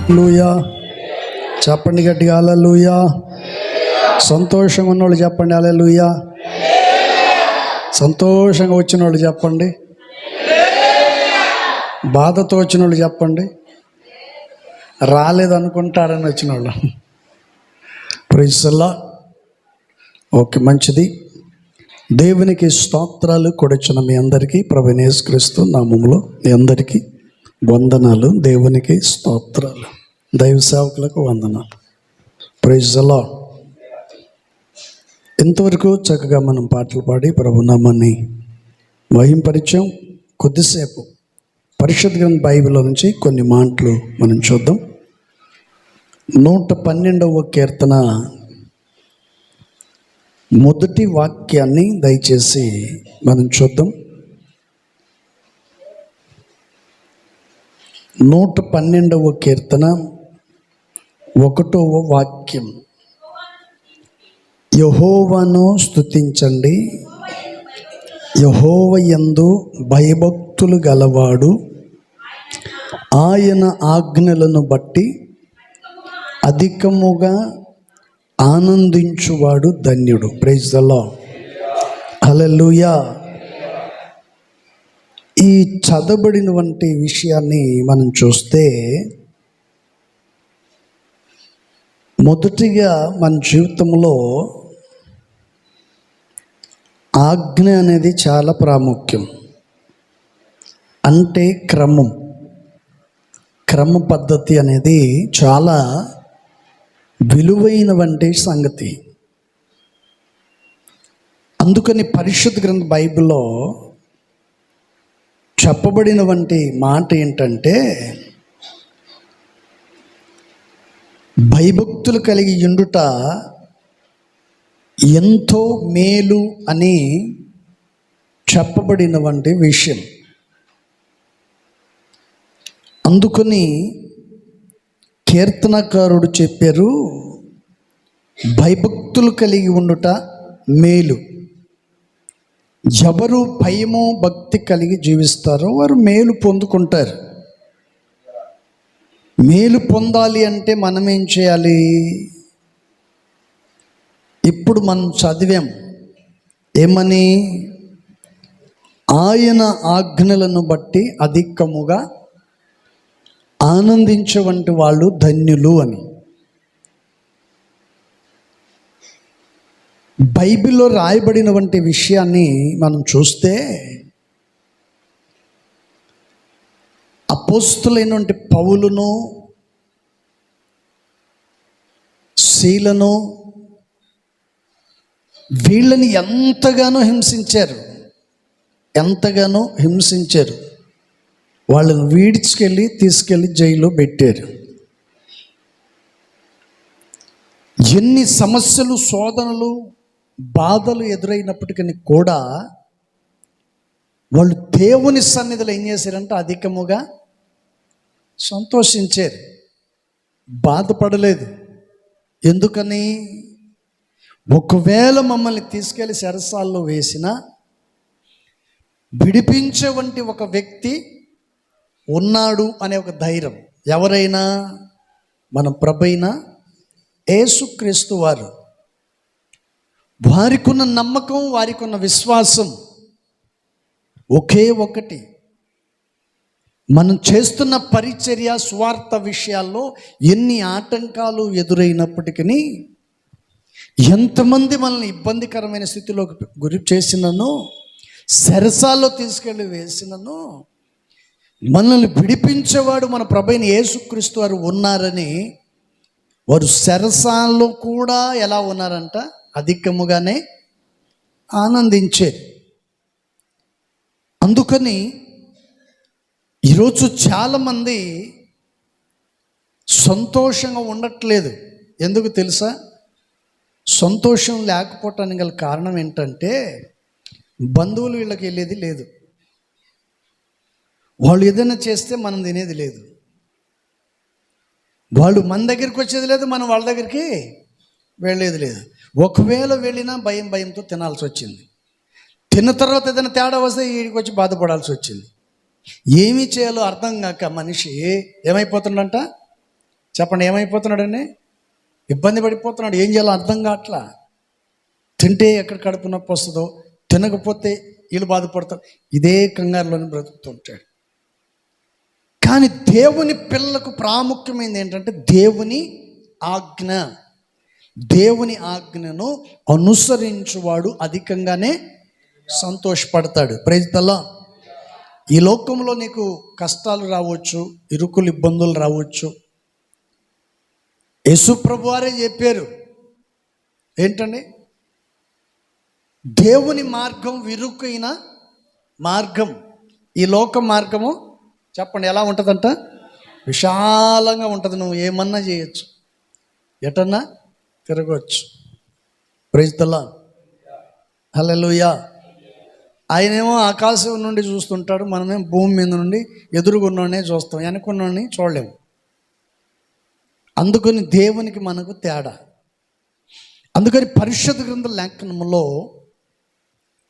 హల్లెలూయా. చెప్పండి గట్టిగా హల్లెలూయా. సంతోషంగా ఉన్నవాళ్ళు చెప్పండి హల్లెలూయా. సంతోషంగా వచ్చిన వాళ్ళు చెప్పండి. బాధతో వచ్చిన వాళ్ళు చెప్పండి. రాలేదనుకుంటారని వచ్చిన వాళ్ళు. Praise the lord. ఓకే, మంచిది. దేవునికి స్తోత్రాలు కొడుచున్న మీ అందరికీ ప్రభువైన యేసుక్రీస్తు నామములో మీ అందరికీ వందనాలు. దేవునికి స్తోత్రాలు. దైవ సేవకులకు వందనాలు. Praise the Lord. ఇంతవరకు చక్కగా మనం పాటలు పాడి ప్రభునామాన్ని మహింపరిచాం. కొద్దిసేపు పరిశుద్ధ గ్రంథ బైబిల్లో నుంచి కొన్ని మాటలు మనం చూద్దాం. 112వ కీర్తన మొదటి వాక్యాన్ని దయచేసి మనం చూద్దాం. 112వ కీర్తన 1వ వాక్యం. యెహోవాను స్తుతించండి, యెహోవా యందు భయభక్తులు గలవాడు ఆయన ఆజ్ఞలను బట్టి అధికముగా ఆనందించువాడు ధన్యుడు. Praise the lord. హల్లెలూయా. ఈ చదవబడినటువంటి విషయాన్ని మనం చూస్తే మొదటిగా మన జీవితంలో ఆజ్ఞ అనేది చాలా ప్రాముఖ్యం. అంటే క్రమ పద్ధతి అనేది చాలా విలువైనటువంటి సంగతి. అందుకని పరిశుద్ధ గ్రంథ బైబిల్లో చెప్పబడినటువంటి మాట ఏంటంటే, భయభక్తులు కలిగి ఉండుట ఎంతో మేలు అని చెప్పబడినటువంటి విషయం. అందుకని కీర్తనకారుడు చెప్పారు, భయభక్తులు కలిగి ఉండుట మేలు. ఎవరు భయము భక్తి కలిగి జీవిస్తారో వారు మేలు పొందుకుంటారు. మేలు పొందాలి అంటే మనం ఏం చేయాలి? ఇప్పుడు మనం చదివాం ఏమని? ఆయన ఆజ్ఞలను బట్టి అధికముగా ఆనందించేవంటి వాళ్ళు ధన్యులు అని. బైబిల్లో రాయబడినటువంటి విషయాన్ని మనం చూస్తే అపోస్తులైనటువంటి పౌలును, శీలను వీళ్ళని ఎంతగానో హింసించారు. వాళ్ళని తీసుకెళ్ళి జైల్లో పెట్టారు. ఎన్ని సమస్యలు, శోధనలు, బాధలు ఎదురైనప్పటికీ కూడా వాళ్ళు దేవుని సన్నిధిలో ఏం చేశారంటే అధికముగా సంతోషించారు, బాధపడలేదు. ఎందుకని? ఒకవేళ మమ్మల్ని తీసుకెళ్ళి చెరసాల్లో వేసినా విడిపించేవంటి ఒక వ్యక్తి ఉన్నాడు అనే ఒక ధైర్యం. ఎవరైనా మన ప్రభువైన యేసుక్రీస్తు వారు. వారికున్న నమ్మకం, వారికున్న విశ్వాసం ఒకే ఒకటి. మనం చేస్తున్న పరిచర్య, స్వార్థ విషయాల్లో ఎన్ని ఆటంకాలు ఎదురైనప్పటికీ, ఎంతమంది మనల్ని ఇబ్బందికరమైన స్థితిలోకి గురి చేసినను, చెరసాల్లో తీసుకెళ్ళి వేసినను, మనల్ని విడిపించేవాడు మన ప్రభువైన యేసుక్రీస్తు వారు ఉన్నారని వారు చెరసాల్లో కూడా ఎలా ఉన్నారంట? అధికముగానే ఆనందించారు. అందుకని ఈరోజు చాలామంది సంతోషంగా ఉండట్లేదు. ఎందుకు తెలుసా? సంతోషం లేకపోవటానికి గల కారణం ఏంటంటే, బంధువులు వీళ్ళకి వెళ్ళేది లేదు, వాళ్ళు ఏదైనా చేస్తే మనం తినేది లేదు, వాళ్ళు మన దగ్గరికి వచ్చేది లేదు, మనం వాళ్ళ దగ్గరికి వెళ్ళేది లేదు. ఒకవేళ వెళ్ళినా భయంతో తినాల్సి వచ్చింది. తిన్న తర్వాత ఏదైనా తేడా వస్తే వీడికి వచ్చి బాధపడాల్సి వచ్చింది. ఏమి చేయాలో అర్థం కాక మనిషి ఏమైపోతుందంట? చెప్పండి, ఏమైపోతున్నాడండి? ఇబ్బంది పడిపోతున్నాడు. ఏం చేయాలో అర్థం కావట్లా. తింటే ఎక్కడ కడుపు నొప్పి వస్తుందో, తినకపోతే వీళ్ళు బాధపడతారు. ఇదే కంగారులోనే బ్రతుకుతుంటాడు. కానీ దేవుని పిల్లలకు ప్రాముఖ్యమైనది ఏంటంటే దేవుని ఆజ్ఞ. దేవుని ఆజ్ఞను అనుసరించువాడు అధికంగానే సంతోషపడతాడు. Praise the lord. ఈ లోకంలో నీకు కష్టాలు రావచ్చు, ఇరుకులు ఇబ్బందులు రావచ్చు. యేసు ప్రభు వారే చెప్పారు ఏంటండి? దేవుని మార్గం విరుకైన మార్గం, ఈ లోక మార్గము చెప్పండి ఎలా ఉంటుందంట? విశాలంగా ఉంటుంది. నువ్వు ఏమన్నా చేయొచ్చు, ఎటన్నా తిరగవచ్చు. Praise the lord. హల్లెలూయా. ఆయనేమో ఆకాశం నుండి చూస్తుంటాడు, మనమేమో భూమి మీద నుండి ఎదురుగున్నోనే చూస్తాం, వెనుకున్నోని చూడలేము. అందుకని దేవునికి మనకు తేడా. అందుకని పరిశుద్ధ గ్రంథ లేఖనంలో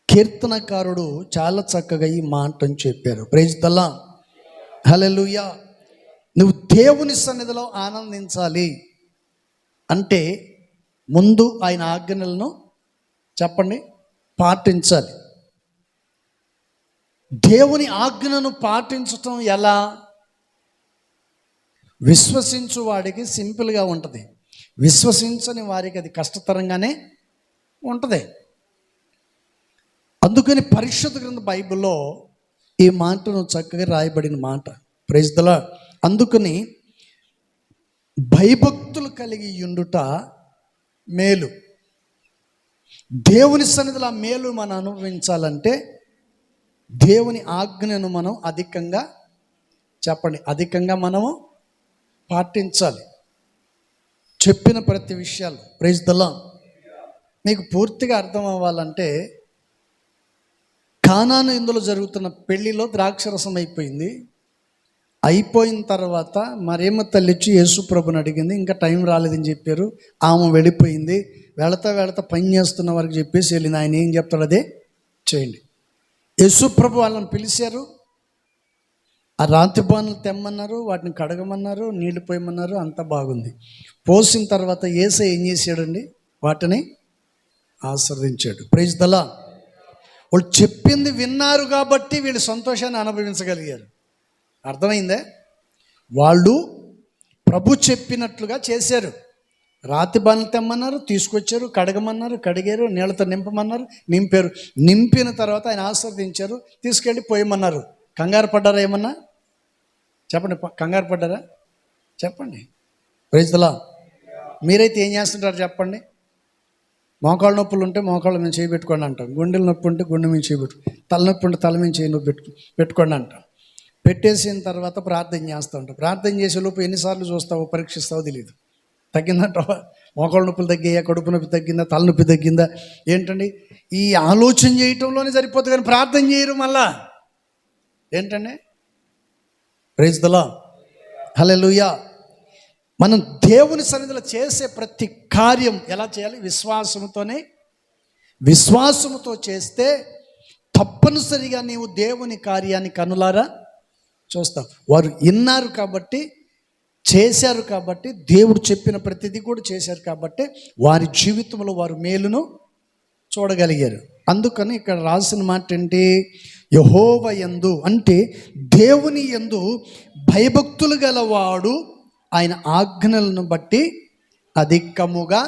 కీర్తనకారుడు చాలా చక్కగా ఈ మాటను చెప్పారు. Praise the lord. హల్లెలూయా. నువ్వు దేవుని సన్నిధిలో ఆనందించాలి అంటే ముందు ఆయన ఆజ్ఞలను చెప్పండి పాటించాలి. దేవుని ఆజ్ఞను పాటించటం ఎలా? విశ్వసించు వాడికి సింపుల్గా ఉంటుంది, విశ్వసించని వారికి అది కష్టతరంగానే ఉంటుంది. అందుకని పరిశుద్ధ గ్రంథ బైబిల్లో ఈ మాటను చక్కగా రాయబడిన మాట. Praise the lord. అందుకని భయభక్తులు కలిగి ఉండుట మేలు. దేవుని సన్నిధిలో మేలు మనం అనుభవించాలంటే దేవుని ఆజ్ఞను మనం అధికంగా చెప్పండి అధికంగా మనము పాటించాలి. చెప్పిన ప్రతి విషయాలు. Praise the Lord. మీకు పూర్తిగా అర్థం అవ్వాలంటే కానాను ఇందులో జరుగుతున్న పెళ్లిలో ద్రాక్షరసం అయిపోయింది. అయిపోయిన తర్వాత మరేమో తల్లిచ్చి యేసు ప్రభుని అడిగింది. ఇంకా టైం రాలేదని చెప్పారు. ఆమె వెళ్ళిపోయింది. వెళతా పని చేస్తున్న వారికి చెప్పేసి వెళ్ళింది. ఆయన ఏం చెప్తాడు అదే చేయండి. యేసు ప్రభు వాళ్ళని పిలిచారు. ఆ రాతి బాణలు తెమ్మన్నారు, వాటిని కడగమన్నారు, నీళ్లు పోయమన్నారు. అంతా బాగుంది. పోసిన తర్వాత యేసయ్య ఏం చేశాడండి? వాటిని ఆశీర్వదించాడు. Praise the Lord. వాళ్ళు చెప్పింది విన్నారు కాబట్టి వీళ్ళు సంతోషాన్ని అనుభవించగలిగారు. అర్థమైందే? వాళ్ళు ప్రభు చెప్పినట్లుగా చేశారు. రాతి బాణలు తెమ్మన్నారు, తీసుకొచ్చారు, కడగమన్నారు, కడిగారు, నీళ్ళతో నింపమన్నారు, నింపారు. నింపిన తర్వాత ఆయన ఆశీర్వదించారు, తీసుకెళ్ళి పోయమన్నారు. కంగారు పడ్డారా? ఏమన్నా చెప్పండి, కంగారు పడ్డారా? చెప్పండి. Praise the Lord. మీరైతే ఏం చేస్తుంటారు చెప్పండి? మోకాళ్ళ నొప్పులు ఉంటే మోకాళ్ళ మీద చేయి పెట్టుకోండి అంటాం, గుండెల నొప్పి ఉంటే గుండె మీద చేయి తలనొప్పి ఉంటే తల మీద చేయి నొప్పి పెట్టుకోండి అంటాం. పెట్టేసిన తర్వాత ప్రార్థన చేస్తూ ఉంటాం. ప్రార్థన చేసే లోపు ఎన్నిసార్లు చూస్తావో పరీక్షిస్తావో తెలియదు. తగ్గిందంట? మోకాళ్ళ నొప్పులు తగ్గాయా? కడుపు నొప్పి తగ్గిందా? తలనొప్పి తగ్గిందా? ఏంటండి ఈ ఆలోచన చేయటంలోనే సరిపోతుంది, కానీ ప్రార్థన చేయరు మళ్ళా. ఏంటండి? Praise the lord. హల్లెలూయా. మనం దేవుని సన్నిధిలో చేసే ప్రతి కార్యం ఎలా చేయాలి? విశ్వాసముతో చేస్తే తప్పనిసరిగా నీవు దేవుని కార్యాన్ని కనులారా చూస్తావు. వారు విన్నారు కాబట్టి, చేశారు కాబట్టి, దేవుడు చెప్పిన ప్రతిదీ కూడా చేశారు కాబట్టి వారి జీవితంలో వారు మేలును చూడగలిగారు. అందుకని ఇక్కడ రాసిన మాట ఏంటి? యెహోవా యందు అంటే దేవుని యందు భయభక్తులు గలవాడు ఆయన ఆజ్ఞలను బట్టి అధికముగా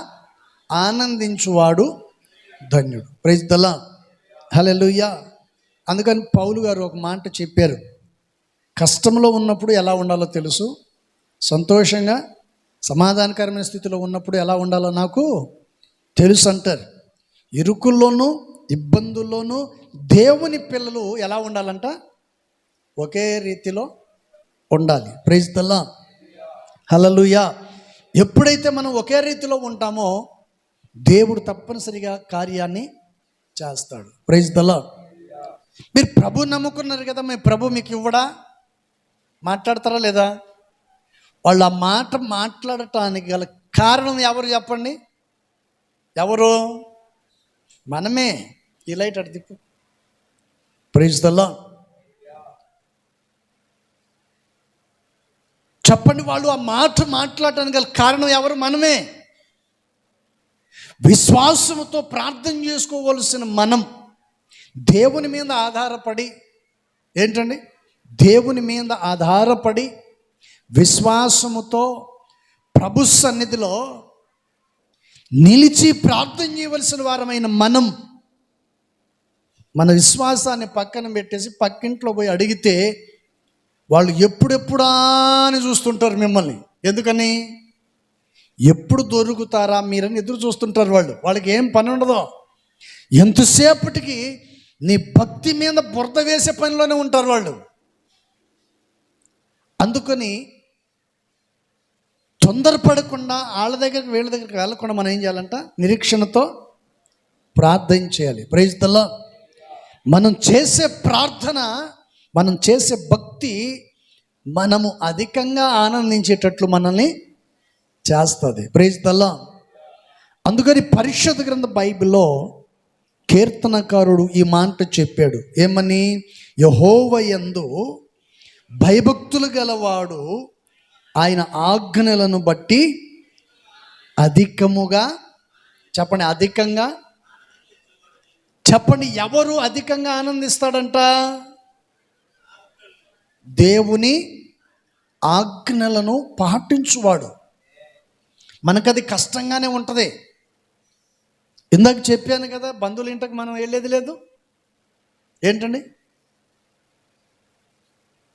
ఆనందించువాడు ధన్యుడు. Praise the lord. హల్లెలూయా. అందుకని పౌలు గారు ఒక మాట చెప్పారు, కష్టంలో ఉన్నప్పుడు ఎలా ఉండాలో తెలుసు, సంతోషంగా సమాధానకరమైన స్థితిలో ఉన్నప్పుడు ఎలా ఉండాలో నాకు తెలుసు అంటారు. ఇరుకుల్లోనూ ఇబ్బందుల్లోనూ దేవుని పిల్లలు ఎలా ఉండాలంట? ఒకే రీతిలో ఉండాలి. Praise the lord. హల్లెలూయా. ఎప్పుడైతే మనం ఒకే రీతిలో ఉంటామో దేవుడు తప్పనిసరిగా కార్యాన్ని చేస్తాడు. Praise the lord. మీరు ప్రభు నమ్ముకున్నారు కదా, మీ ప్రభు మీకు ఇవ్వడా? మాట్లాడతారా లేదా? వాళ్ళు ఆ మాట మాట్లాడటానికి గల కారణం ఎవరు చెప్పండి? ఎవరు? మనమే. ఈ లైట్ అటు తిప్పు. Praise the lord. చెప్పండి, వాళ్ళు ఆ మాట మాట్లాడటానికి గల కారణం ఎవరు? మనమే. విశ్వాసముతో ప్రార్థన చేసుకోవలసిన మనం దేవుని మీద ఆధారపడి, ఏంటండి, దేవుని మీద ఆధారపడి విశ్వాసముతో ప్రభు సన్నిధిలో నిలిచి ప్రార్థన చేయవలసిన వారమైన మనం మన విశ్వాసాన్ని పక్కన పెట్టేసి పక్కింట్లో పోయి అడిగితే వాళ్ళు ఎప్పుడెప్పుడా అని చూస్తుంటారు మిమ్మల్ని. ఎందుకని? ఎప్పుడు దొరుకుతారా మీరని ఎదురు చూస్తుంటారు. వాళ్ళకి ఏం పని ఉండదు. ఎంతసేపటికి నీ భక్తి మీద బురద వేసే పనిలోనే ఉంటారు వాళ్ళు. అందుకని తొందరపడకుండా వాళ్ళ దగ్గరికి వీళ్ళ దగ్గరికి వెళ్ళకుండా మనం ఏం చేయాలంట? నిరీక్షణతో ప్రార్థన చేయాలి. Praise the lord. మనం చేసే ప్రార్థన, మనం చేసే భక్తి మనము అధికంగా ఆనందించేటట్లు మనల్ని చేస్తుంది. Praise the lord. అందుకని పరిశుద్ధ గ్రంథ బైబిల్లో కీర్తనకారుడు ఈ మాట చెప్పాడు. ఏమని? యెహోవా యందు భయభక్తులు గలవాడు ఆయన ఆజ్ఞలను బట్టి అధికముగా, చెప్పండి, అధికంగా చెప్పండి. ఎవరు అధికంగా ఆనందిస్తాడంట? దేవుని ఆజ్ఞలను పాటించువాడు. మనకది కష్టంగానే ఉంటుంది. ఇందాక చెప్పాను కదా, బంధువుల ఇంటికి మనం వెళ్ళేది లేదు. ఏంటండి,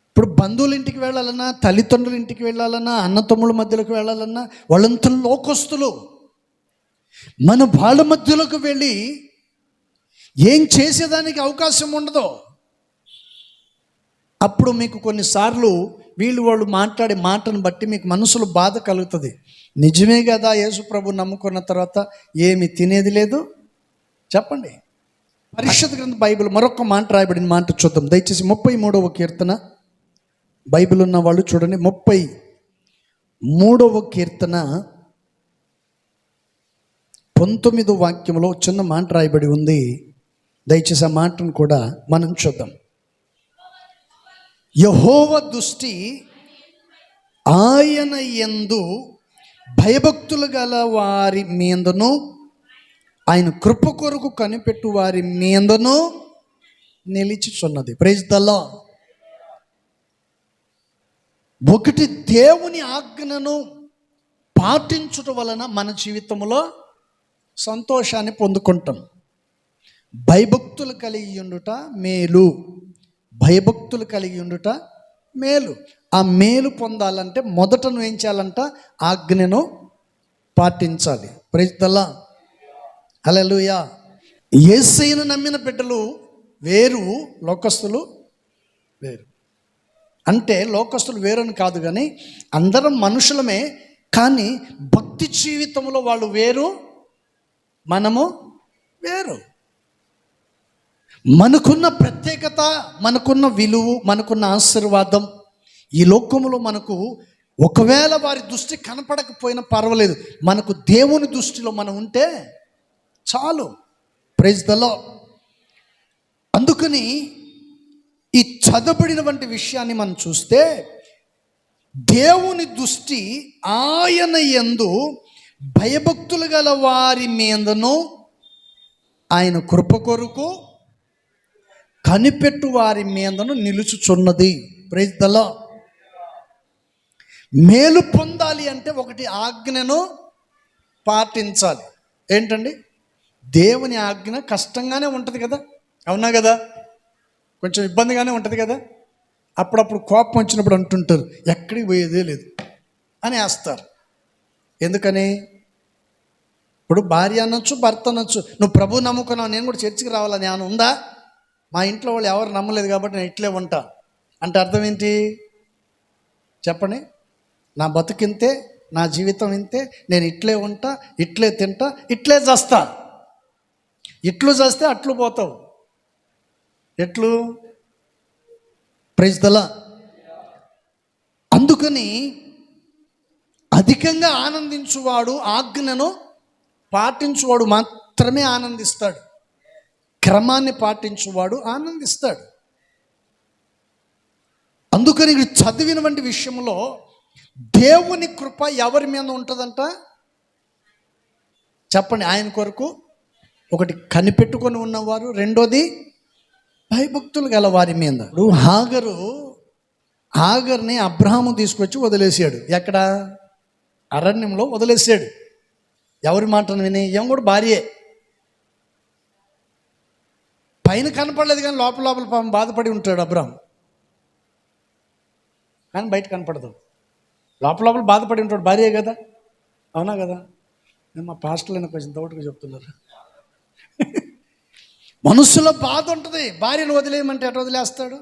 ఇప్పుడు బంధువుల ఇంటికి వెళ్ళాలన్నా, తల్లిదండ్రుల ఇంటికి వెళ్ళాలన్నా, అన్నతమ్ముల మధ్యలోకి వెళ్ళాలన్నా వాళ్ళంతా లోకస్తులు. మన వాళ్ళ మధ్యలోకి వెళ్ళి ఏం చేసేదానికి అవకాశం ఉండదు. అప్పుడు మీకు కొన్నిసార్లు వాళ్ళు మాట్లాడే మాటను బట్టి మీకు మనసులో బాధ కలుగుతుంది. నిజమే కదా, యేసు ప్రభు నమ్ముకున్న తర్వాత ఏమి తినేది లేదు. చెప్పండి. పరిశుద్ధ గ్రంథ బైబిల్ మరొక మాట రాయబడిన మాట చూద్దాం దయచేసి. 33వ కీర్తన, బైబిల్ ఉన్న వాళ్ళు చూడండి. 33వ కీర్తన 19వ వాక్యంలో చిన్న మాట రాయబడి ఉంది. దయచేసి ఆ మాటను కూడా మనం చూద్దాం. యెహోవా దృష్టి ఆయన యందు భయభక్తులు గల వారి మీదను, ఆయన కృప కొరకు కనిపెట్టు వారి మీదను నిలిచిచున్నది. Praise the lord. ఒకటి, దేవుని ఆజ్ఞను పాటించుట వలన మన జీవితంలో సంతోషాన్ని పొందుకుంటాం. భయభక్తులు కలిగి ఉండుట మేలు. భయభక్తులు కలిగి ఉండుట మేలు. ఆ మేలు పొందాలంటే మొదట నువ్వు ఏం చేయాలంట? ఆజ్ఞను పాటించాలి. Praise the lord. హల్లెలూయా. యేసయ్యను నమ్మిన బిడ్డలు వేరు, లోకస్తులు వేరు. అంటే లోకస్తులు వేరని కాదు, కానీ అందరం మనుషులమే. కానీ భక్తి జీవితంలో వాళ్ళు వేరు, మనము వేరు. మనకున్న ప్రత్యేకత, మనకున్న విలువ, మనకున్న ఆశీర్వాదం ఈ లోకములో మనకు ఒకవేళ వారి దృష్టి కనపడకపోయినా పర్వాలేదు, మనకు దేవుని దృష్టిలో మనం ఉంటే చాలు. Praise the lord. అందుకని ఈ చదవబడినటువంటి విషయాన్ని మనం చూస్తే, దేవుని దృష్టి ఆయన యందు భయభక్తులు గల వారి మీదను, ఆయన కృప కొరకు కనిపెట్టు వారి మీదను నిలుచుచున్నది. Praise the lord. మేలు పొందాలి అంటే ఒకటి, ఆజ్ఞను పాటించాలి. ఏంటండి? దేవుని ఆజ్ఞ కష్టంగానే ఉంటుంది కదా, అవునా కదా? కొంచెం ఇబ్బందిగానే ఉంటుంది కదా. అప్పుడప్పుడు కోపం వచ్చినప్పుడు అంటుంటారు, ఎక్కడికి పోయేదే లేదు అని వేస్తారు. ఎందుకని? ఇప్పుడు భార్య అనొచ్చు, భర్త అనొచ్చు, నువ్వు ప్రభు నమ్ముకున్నావు, నేను కూడా చర్చికి రావాలని ఏమైనా ఉందా? మా ఇంట్లో వాళ్ళు ఎవరు నమ్మలేదు కాబట్టి నేను ఇట్లే ఉంటా అంటే అర్థం ఏంటి? చెప్పండి. నా బతుకింతే, నా జీవితం ఇంతే, నేను ఇట్లే ఉంటా, ఇట్లే తింటా, ఇట్లే చేస్తా. ఇట్లు చేస్తే అట్లు పోతావు. ఎట్లు? Praise the lord. అందుకని అధికంగా ఆనందించువాడు, ఆజ్ఞను పాటించువాడు మాత్రమే ఆనందిస్తాడు. క్రమాన్ని పాటించువాడు ఆనందిస్తాడు. అందుకని చదివినటువంటి విషయంలో దేవుని కృప ఎవరి మీద ఉంటుందంట చెప్పండి? ఆయన కొరకు ఒకటి కనిపెట్టుకొని ఉన్నవారు, రెండోది భయభక్తులు గల వారి మీద. ఇప్పుడు హాగర్ని అబ్రహాము తీసుకొచ్చి వదిలేసాడు. ఎక్కడ? అరణ్యంలో వదిలేసాడు. ఎవరి మాటను విని? ఏం కూడా భార్యే. పైన కనపడలేదు కానీ లోపల పాపం బాధపడి ఉంటాడు అబ్రహాం. కానీ బయట కనపడదు. లోపల బాధపడి ఉంటాడు. భార్యే కదా, అవునా కదా? నేను మా పాస్టర్లను కొంచెం దౌటుగా చెప్తున్నారు. మనసులో బాధ ఉంటుంది. భార్యను వదిలేయమంటే ఎట్లా వదిలేస్తాడు?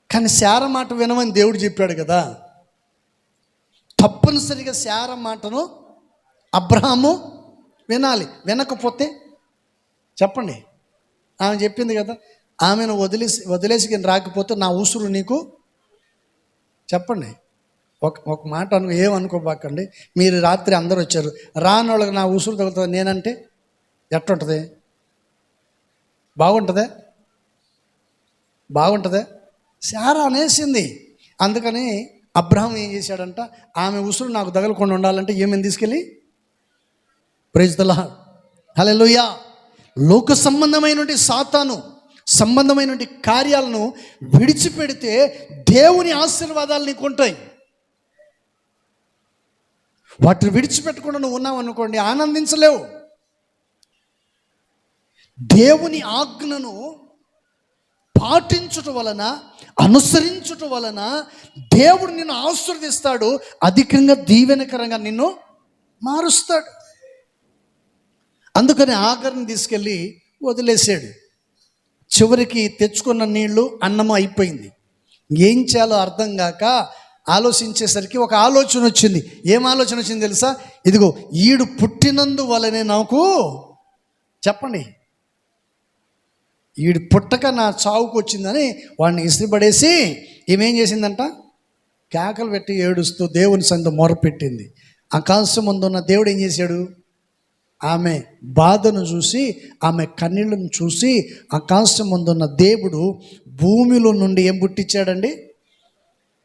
కానీ శార మాట వినమని దేవుడు చెప్పాడు కదా. తప్పనిసరిగా శార మాటను అబ్రహాము వినాలి. వినకపోతే చెప్పండి, ఆమె చెప్పింది కదా, ఆమెను వదిలేసి రాకపోతే నా ఉసురు నీకు. చెప్పండి, ఒక మాట ఏమనుకోబాకండి. మీరు రాత్రి అందరూ వచ్చారు, రానోళ్ళకి నా ఉసురు తగులుతుంది నేనంటే ఎట్టుంటుంది? బాగుంటుందే? శారా అనేసింది. అందుకని అబ్రహాం ఏం చేశాడంట, ఆమె ఉసురు నాకు తగలకుండా ఉండాలంటే ఏమేమి తీసుకెళ్ళి, ప్రైజ్ ది లార్డ్, హల్లెలూయా, లోక సంబంధమైనటువంటి సాతాను సంబంధమైనటువంటి కార్యాలను విడిచిపెడితే దేవుని ఆశీర్వాదాలు నీకు ఉంటాయి. వాటిని విడిచిపెట్టకుండా నువ్వు ఉన్నావు అనుకోండి, ఆనందించలేవు. దేవుని ఆజ్ఞను పాటించుట వలన, అనుసరించుట వలన దేవుడు నిన్ను ఆశీర్వదిస్తాడు. అధికంగా దీవెనకరంగా నిన్ను మారుస్తాడు. అందుకని ఆగర్ని తీసుకెళ్ళి వదిలేసాడు. చివరికి తెచ్చుకున్న నీళ్లు అన్నము అయిపోయింది. ఏం చేయాలో అర్థం కాక ఆలోచించేసరికి ఒక ఆలోచన వచ్చింది. ఏం ఆలోచన వచ్చింది తెలుసా? ఇదిగో ఈడు పుట్టినందు వలనే నాకు, చెప్పండి, ఈడు పుట్టక నా చావుకు వచ్చిందని వాడిని ఇసిరిపడేసి ఏమేం చేసిందంట, కేకలు పెట్టి ఏడుస్తూ దేవుని సన్నిధిలో మొరపెట్టింది. ఆకాశం ముందున్న దేవుడు ఏం చేశాడు? ఆమె బాధను చూసి, ఆమె కన్నీళ్లను చూసి, ఆకాశం ముందున్న దేవుడు భూమిలో నుండి ఏం పుట్టించాడండి?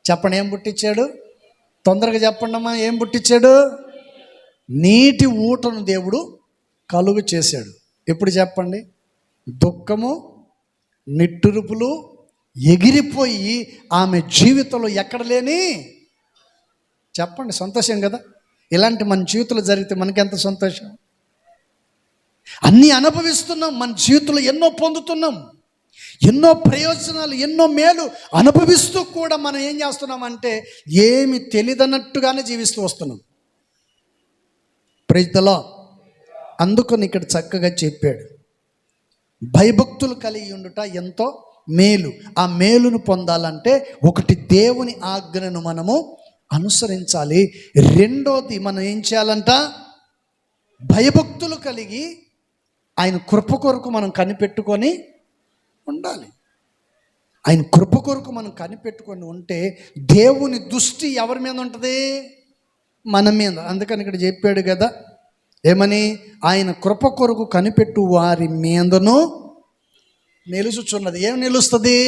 చెప్పండి, ఏం పుట్టించాడు? తొందరగా చెప్పండి అమ్మా, ఏం పుట్టించాడు? నీటి ఊటను దేవుడు కలుగు చేశాడు. ఎప్పుడు చెప్పండి? దుఃఖము, నిట్టూర్పులు ఎగిరిపోయి ఆమె జీవితంలో ఎక్కడ లేని, చెప్పండి, సంతోషం కదా. ఇలాంటి మన జీవితంలో జరిగితే మనకెంత సంతోషం. అన్నీ అనుభవిస్తున్నాం, మన జీవితంలో ఎన్నో పొందుతున్నాం, ఎన్నో ప్రయోజనాలు, ఎన్నో మేలు అనుభవిస్తూ కూడా మనం ఏం చేస్తున్నామంటే ఏమి తెలియదన్నట్టుగానే జీవిస్తూ వస్తున్నాం. Praise the lord. అందుకని ఇక్కడ చక్కగా చెప్పాడు, భయభక్తులు కలిగి ఉండుట ఎంతో మేలు. ఆ మేలును పొందాలంటే ఒకటి, దేవుని ఆజ్ఞను మనము అనుసరించాలి. రెండోది, మనం ఏం చేయాలంట? భయభక్తులు కలిగి ఆయన కృప కొరకు మనం కనిపెట్టుకొని ఉండాలి. ఆయన కృప కొరకు మనం కనిపెట్టుకొని ఉంటే దేవుని దృష్టి ఎవరి మీద ఉంటుంది? మన మీద. అందుకని ఇక్కడ చెప్పాడు కదా, ఏమని? ఆయన కృప కొరకు కనిపెట్టు వారి మీదను నిలుచుచున్నది. ఏం నిలుస్తుంది?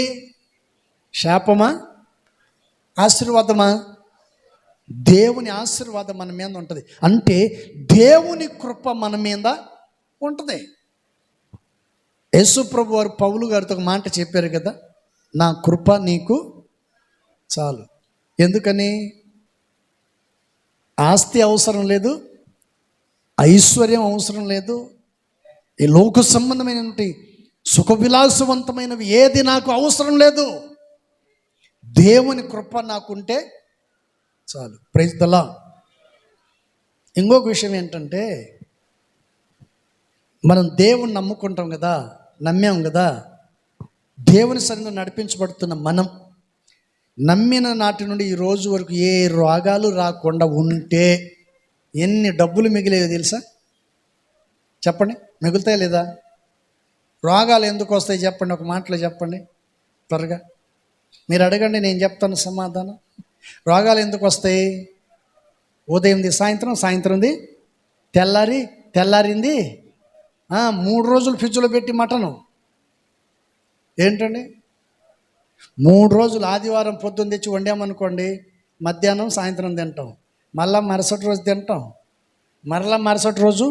శాపమా, ఆశీర్వాదమా? దేవుని ఆశీర్వాదం మన మీద ఉంటుంది. అంటే దేవుని కృప మన మీద ఉంటుంది. యేసు ప్రభు వారు పౌలు గారితో ఒక మాట చెప్పారు కదా, నా కృప నీకు చాలు. ఎందుకని? ఆస్తి అవసరం లేదు, ఐశ్వర్యం అవసరం లేదు, ఈ లోక సంబంధమైనటువంటి సుఖ విలాసవంతమైనవి ఏది నాకు అవసరం లేదు. దేవుని కృప నాకుంటే చాలు. Praise the Lord. ఇంకొక విషయం ఏంటంటే, మనం దేవుని నమ్ముకుంటాం కదా, నమ్మాం కదా, దేవుని సన్నిధిలో నడిపించబడుతున్న మనం నమ్మిన నాటి నుండి ఈ రోజు వరకు ఏ రోగాలు రాకుండా ఉంటే ఎన్ని డబ్బులు మిగిలేదో తెలుసా? చెప్పండి, మిగులుతాయి లేదా? రోగాలు ఎందుకు వస్తాయి చెప్పండి, ఒక మాటలో చెప్పండి త్వరగా. మీరు అడగండి, నేను చెప్తాను సమాధానం. రోగాలు ఎందుకు వస్తాయి? ఉదయంది సాయంత్రం, సాయంత్రంది తెల్లారింది 3 రోజులు ఫ్రిడ్జ్లో పెట్టి మటను. ఏంటండి 3 రోజులు? ఆదివారం పొద్దున్న తెచ్చి వండామనుకోండి, మధ్యాహ్నం సాయంత్రం తింటాం, మళ్ళా మరుసటి రోజు తింటాం, మరలా మరుసటి రోజు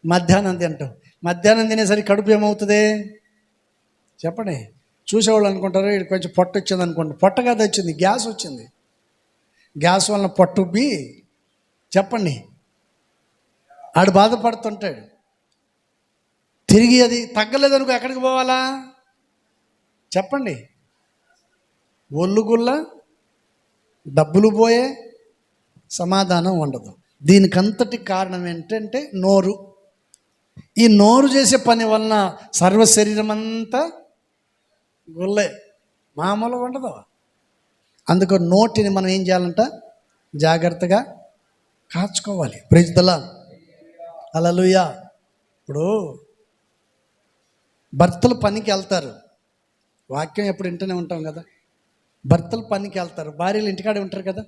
మధ్యాహ్నం తింటాం. మధ్యాహ్నం తినేసరికి కడుపు ఏమవుతుంది చెప్పండి? చూసేవాళ్ళు అనుకుంటారు ఇది కొంచెం పొట్ట వచ్చింది అనుకోండి. పొట్ట కాదు వచ్చింది, గ్యాస్ వచ్చింది. గ్యాస్ వలన పొట్టుబ్బి చెప్పండి ఆడు బాధపడుతుంటాడు. తిరిగి అది తగ్గలేదనుకో ఎక్కడికి పోవాలా చెప్పండి? ఒళ్ళుగుల్ల డబ్బులు పోయే, సమాధానం ఉండదు. దీనికంతటి కారణం ఏంటంటే నోరు. ఈ నోరు చేసే పని వలన సర్వ శరీరం అంతా గుల్లే, మామూలుగా ఉండదు. అందుకు నోటిని మనం ఏం చేయాలంట? జాగ్రత్తగా కాచుకోవాలి. ప్రైజ్ ది లార్డ్, హల్లెలూయా. ఇప్పుడు భర్తలు పనికి వెళ్తారు, వాక్యం ఎప్పుడు వింటూనే ఉంటాం కదా. భర్తలు పనికి వెళ్తారు, భార్యలు ఇంటికాడే ఉంటారు కదా.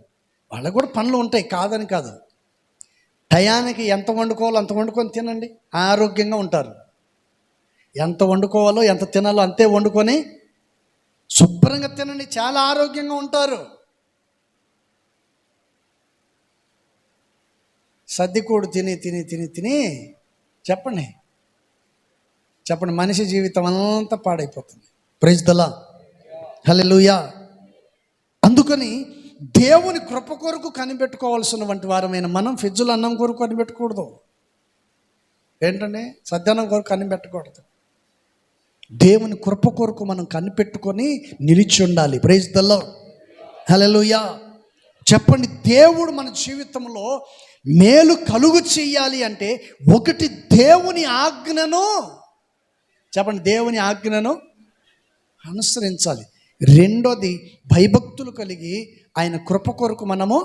వాళ్ళకు కూడా పనులు ఉంటాయి, కాదని కాదు. టయానికి ఎంత వండుకోవాలో అంత వండుకొని తినండి, ఆరోగ్యంగా ఉంటారు. ఎంత వండుకోవాలో ఎంత తినాలో అంతే వండుకొని శుభ్రంగా తినండి, చాలా ఆరోగ్యంగా ఉంటారు. సర్దికూడు తిని తిని తిని తిని చెప్పండి చెప్పండి మనిషి జీవితం అంతా పాడైపోతుంది. ప్రైజ్ ది లార్డ్, హల్లెలూయా. అందుకని దేవుని కృప కొరకు కనిపెట్టుకోవాల్సినటువంటి వారమైన మనం ఫ్రిడ్జ్లో అన్నం కొరకు కనిపెట్టకూడదు. ఏంటండి? సద్దన్నం కొరకు కనిపెట్టకూడదు. దేవుని కృప కొరకు మనం కనిపెట్టుకొని నిలిచి ఉండాలి. ప్రైజ్ ది లార్డ్, హల్లెలూయా. చెప్పండి, దేవుడు మన జీవితంలో మేలు కలుగు చెయ్యాలి అంటే ఒకటి దేవుని ఆజ్ఞను చెప్పండి, దేవుని ఆజ్ఞను అనుసరించాలి. రెండోది భయభక్తులు కలిగి ఆయన కృప కొరకు మనము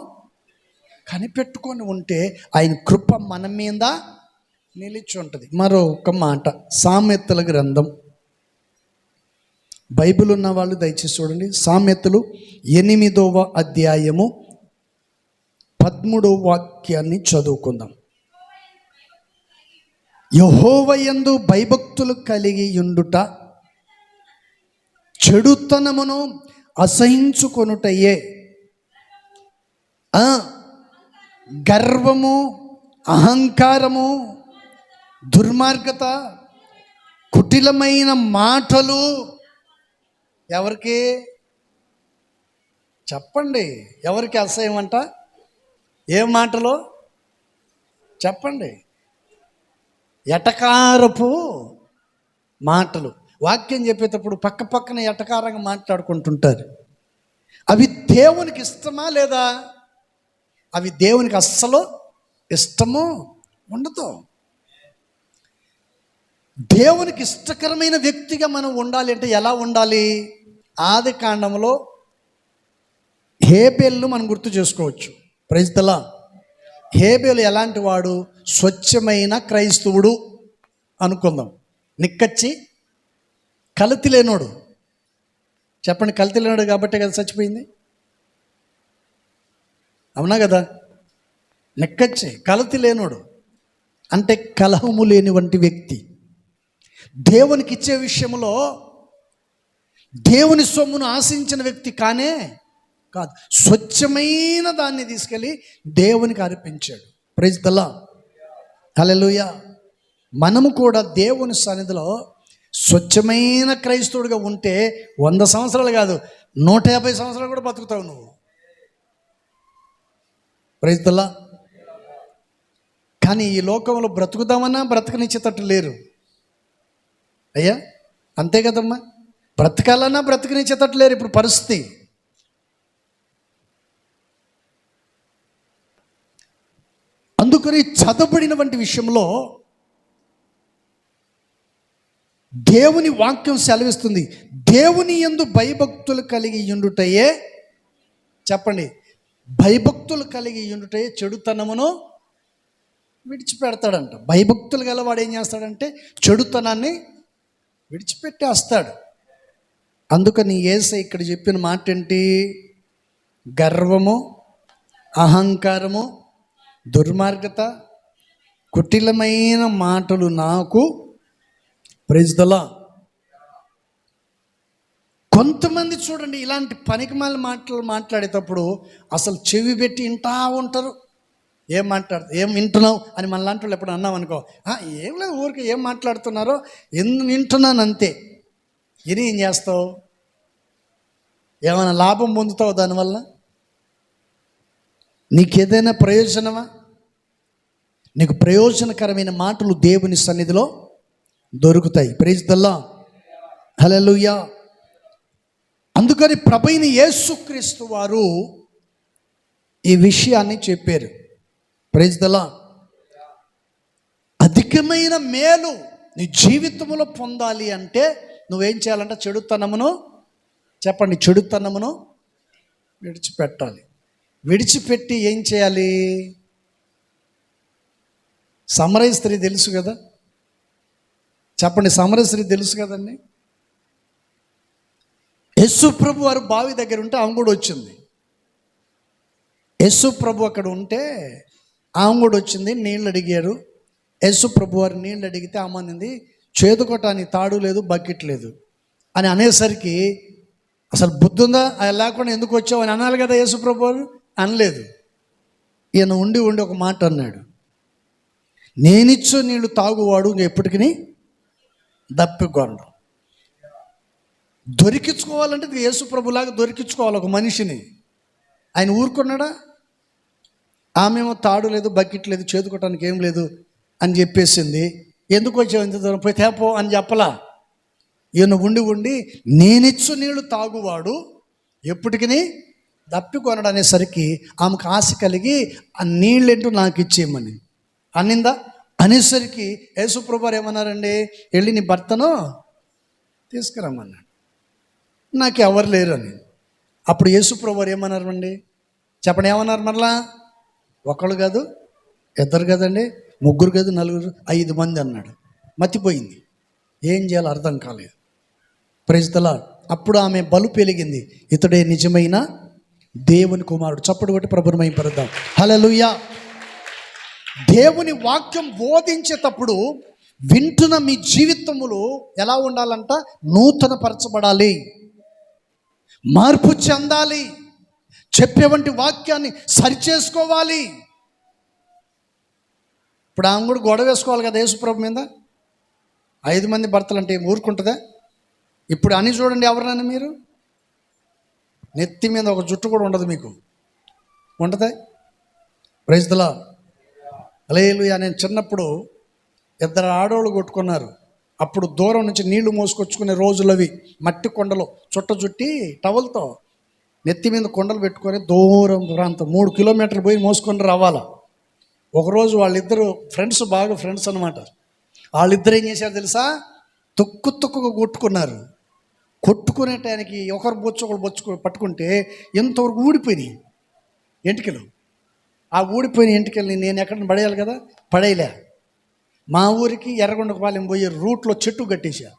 కనిపెట్టుకొని ఉంటే ఆయన కృప మన మీద నిలిచి ఉంటుంది. మరొక మాట, సామెతల గ్రంథం. బైబిల్ ఉన్న వాళ్ళు దయచేసి చూడండి. సామెతలు 8వ అధ్యాయము 13వ వాక్యాన్ని చదువుకుందాం. యెహోవాయందు భయభక్తులు కలిగి ఉండుట చెడుతనమును అసహించుకొనుటయే, గర్వము, అహంకారము, దుర్మార్గత, కుటిలమైన మాటలు ఎవరికి చెప్పండి? ఎవరికి అసహ్యం అంట? ఏ మాటలు చెప్పండి? ఎటకారపు మాటలు. వాక్యం చెప్పేటప్పుడు పక్క పక్కన ఎటకారంగా మాట్లాడుకుంటుంటారు. అవి దేవునికి ఇష్టమా లేదా? అవి దేవునికి అస్సలు ఇష్టము ఉండదు. దేవునికి ఇష్టకరమైన వ్యక్తిగా మనం ఉండాలి అంటే ఎలా ఉండాలి? ఆది కాండంలో హేబేలును మనం గుర్తు చేసుకోవచ్చు. Praise the Lord. హేబేలు ఎలాంటి వాడు? స్వచ్ఛమైన క్రైస్తవుడు అనుకుందాం. నిక్కచ్చి కల్తీ లేనోడు. చెప్పండి, కల్తీ లేనోడు కాబట్టే కదా చచ్చిపోయింది, అవునా కదా? నిక్కచ్చి కల్తీ లేనోడు అంటే కలహము లేని వంటి వ్యక్తి. దేవునికి ఇచ్చే విషయంలో దేవుని సొమ్మును ఆశించిన వ్యక్తి కానే కాదు. స్వచ్ఛమైన దాన్ని తీసుకెళ్ళి దేవునికి అర్పించాడు. ప్రైజ్ ది లార్డ్, హల్లెలూయా. మనము కూడా దేవుని సన్నిధిలో స్వచ్ఛమైన క్రైస్తవుడిగా ఉంటే 100 సంవత్సరాలు కాదు 150 సంవత్సరాలు కూడా బతుకుతావు నువ్వు. Praise the Lord. కానీ ఈ లోకంలో బ్రతుకుదామన్నా బ్రతకనిచ్చేటట్టు లేరు అయ్యా, అంతే కదమ్మా. బ్రతకాలన్నా బ్రతకనిచ్చేటట్టు లేరు ఇప్పుడు పరిస్థితి. అందుకని చదవబడిన వంటి విషయంలో దేవుని వాక్యం సెలవిస్తుంది, దేవుని యందు భయభక్తులు కలిగి ఉండుటయే, చెప్పండి, భయభక్తులు కలిగి ఉండుటయే చెడుతనమును విడిచిపెడతాడంట. భయభక్తులు గలవాడు ఏం చేస్తాడంటే చెడుతనాన్ని విడిచిపెట్టేస్తాడు. అందుకని యేసయ్య ఇక్కడ చెప్పిన మాట ఏంటి? గర్వము, అహంకారము, దుర్మార్గత, కుటిలమైన మాటలు నాకు, ప్రైజ్ ది లార్డ్, కొంతమంది చూడండి ఇలాంటి పనికిమాలిన మాటలు మాట్లాడేటప్పుడు అసలు చెవి పెట్టి వింటా ఉంటారు. ఏం మాట్లాడుతు ఏం వింటున్నావు అని మన లాంటి వాళ్ళు ఎప్పుడు అన్నాం అనుకో, ఏం లేదు ఊరికి ఏం మాట్లాడుతున్నారో వింటున్నాను అంతే. ఇది ఏం చేస్తావు? ఏమైనా లాభం పొందుతావు దానివల్ల? నీకేదైనా ప్రయోజనమా? నీకు ప్రయోజనకరమైన మాటలు దేవుని సన్నిధిలో దొరుకుతాయి. ప్రైజ్ ది లార్డ్, హల్లెలూయా. అందుకని ప్రభువైన యేసుక్రీస్తు వారు ఈ విషయాన్ని చెప్పారు. Praise the Lord. అధికమైన మేలు నీ జీవితంలో పొందాలి అంటే నువ్వేం చేయాలంటే చెడుతనమును, చెప్పండి, చెడుతనమును విడిచిపెట్టాలి. విడిచిపెట్టి ఏం చేయాలి? సమరయ స్త్రీ తెలుసు కదా, చెప్పండి, సమరయ స్త్రీ తెలుసు కదండి. యేసు ప్రభు వారు బావి దగ్గర ఉంటే ఆమె కూడా వచ్చింది. యేసు ప్రభు అక్కడ ఉంటే ఆమె కూడా వచ్చింది, నీళ్ళు అడిగారు. యేసు ప్రభు వారు నీళ్ళు అడిగితే ఆమె అనింది, చేదుకోవటానికి తాడు లేదు, బకెట్ లేదు అని అనేసరికి అసలు బుద్ధి ఉందా, అది లేకుండా ఎందుకు వచ్చావు అని అనాలి కదా. యేసు ప్రభు వారు అనలేదు. ఈయన ఉండి ఒక మాట అన్నాడు, నేనిచ్చు నీళ్ళు తాగువాడు ఎప్పటికీ దప్పికొనడు. దొరికించుకోవాలంటే యేసు ప్రభులాగా దొరికించుకోవాలి ఒక మనిషిని. ఆయన ఊరుకున్నాడా? ఆమెమో తాడు లేదు, బకెట్ లేదు, చేదుకోవటానికి ఏం లేదు అని చెప్పేసింది. ఎందుకు వచ్చావు ఇంత దూరం, పోయి తేపో అని చెప్పలా. ఈయన ఉండి నేనిచ్చు నీళ్లు తాగువాడు ఎప్పటికీ దప్పికొనడు అనేసరికి ఆమెకు ఆశ కలిగి ఆ నీళ్ళేంటో నాకు ఇచ్చేయమని అనిందా. అనేసరికి యేసు ప్రభువారు ఏమన్నారండి, వెళ్ళి నీ భర్తను తీసుకురమ్మన్నాడు. నాకు ఎవరు లేరు అని. అప్పుడు యేసు ప్రభువారు ఏమన్నారు అండి, చెప్పండి, ఏమన్నారు? మరలా ఒకళ్ళు కాదు, ఇద్దరు కదండి, ముగ్గురు కాదు, నలుగురు, 5 మంది అన్నాడు. మతిపోయింది, ఏం చేయాలో అర్థం కాలేదు. Praise the lord. అప్పుడు ఆమె బలు పెరిగింది, ఇతడే నిజమైన దేవుని కుమారుడు. చప్పుడు కొట్టి ప్రభువుని మహిమపరుద్దాం. హల్లెలూయా. దేవుని వాక్యం బోధించేటప్పుడు వింటున్న మీ జీవితములు ఎలా ఉండాలంట? నూతన పరచబడాలి, మార్పు చెందాలి, చెప్పేవంటి వాక్యాన్ని సరిచేసుకోవాలి. ఇప్పుడు ఆమె కూడా గొడవ వేసుకోవాలి కదా యేసుప్రభు మీద. 5 మంది భర్తలు అంటే ఊరుకుంటుందా? ఇప్పుడు అని చూడండి, ఎవరినైనా మీరు నెత్తి మీద ఒక జుట్టు కూడా ఉండదు, మీకు ఉంటుందా? ప్రైజ్ ది లార్డ్, హల్లెలూయా. నేను చిన్నప్పుడు 2 ఆడోళ్ళు కొట్టుకున్నారు. అప్పుడు దూరం నుంచి నీళ్లు మోసుకొచ్చుకునే రోజులు అవి. మట్టి కొండలు చుట్ట చుట్టి టవల్తో నెత్తి మీద కొండలు పెట్టుకొని దూరం ప్రాంతం 3 కిలోమీటర్లు పోయి మోసుకొని రావాలా. ఒకరోజు వాళ్ళిద్దరు ఫ్రెండ్స్, బాగా ఫ్రెండ్స్ అనమాట. వాళ్ళిద్దరు ఏం చేశారు తెలుసా? తుక్కుగా కొట్టుకున్నారు. కొట్టుకునే టైంకి ఒకరు బొచ్చు పట్టుకుంటే ఎంతవరకు ఊడిపోయినాయి ఎంటికలు. ఆ ఊడిపోయిన ఎంటికల్ని నేను ఎక్కడ పడేయాలి కదా, పడేయలే. మా ఊరికి ఎర్రగొండపాలెం పోయే రూట్లో చెట్టు కట్టేసా.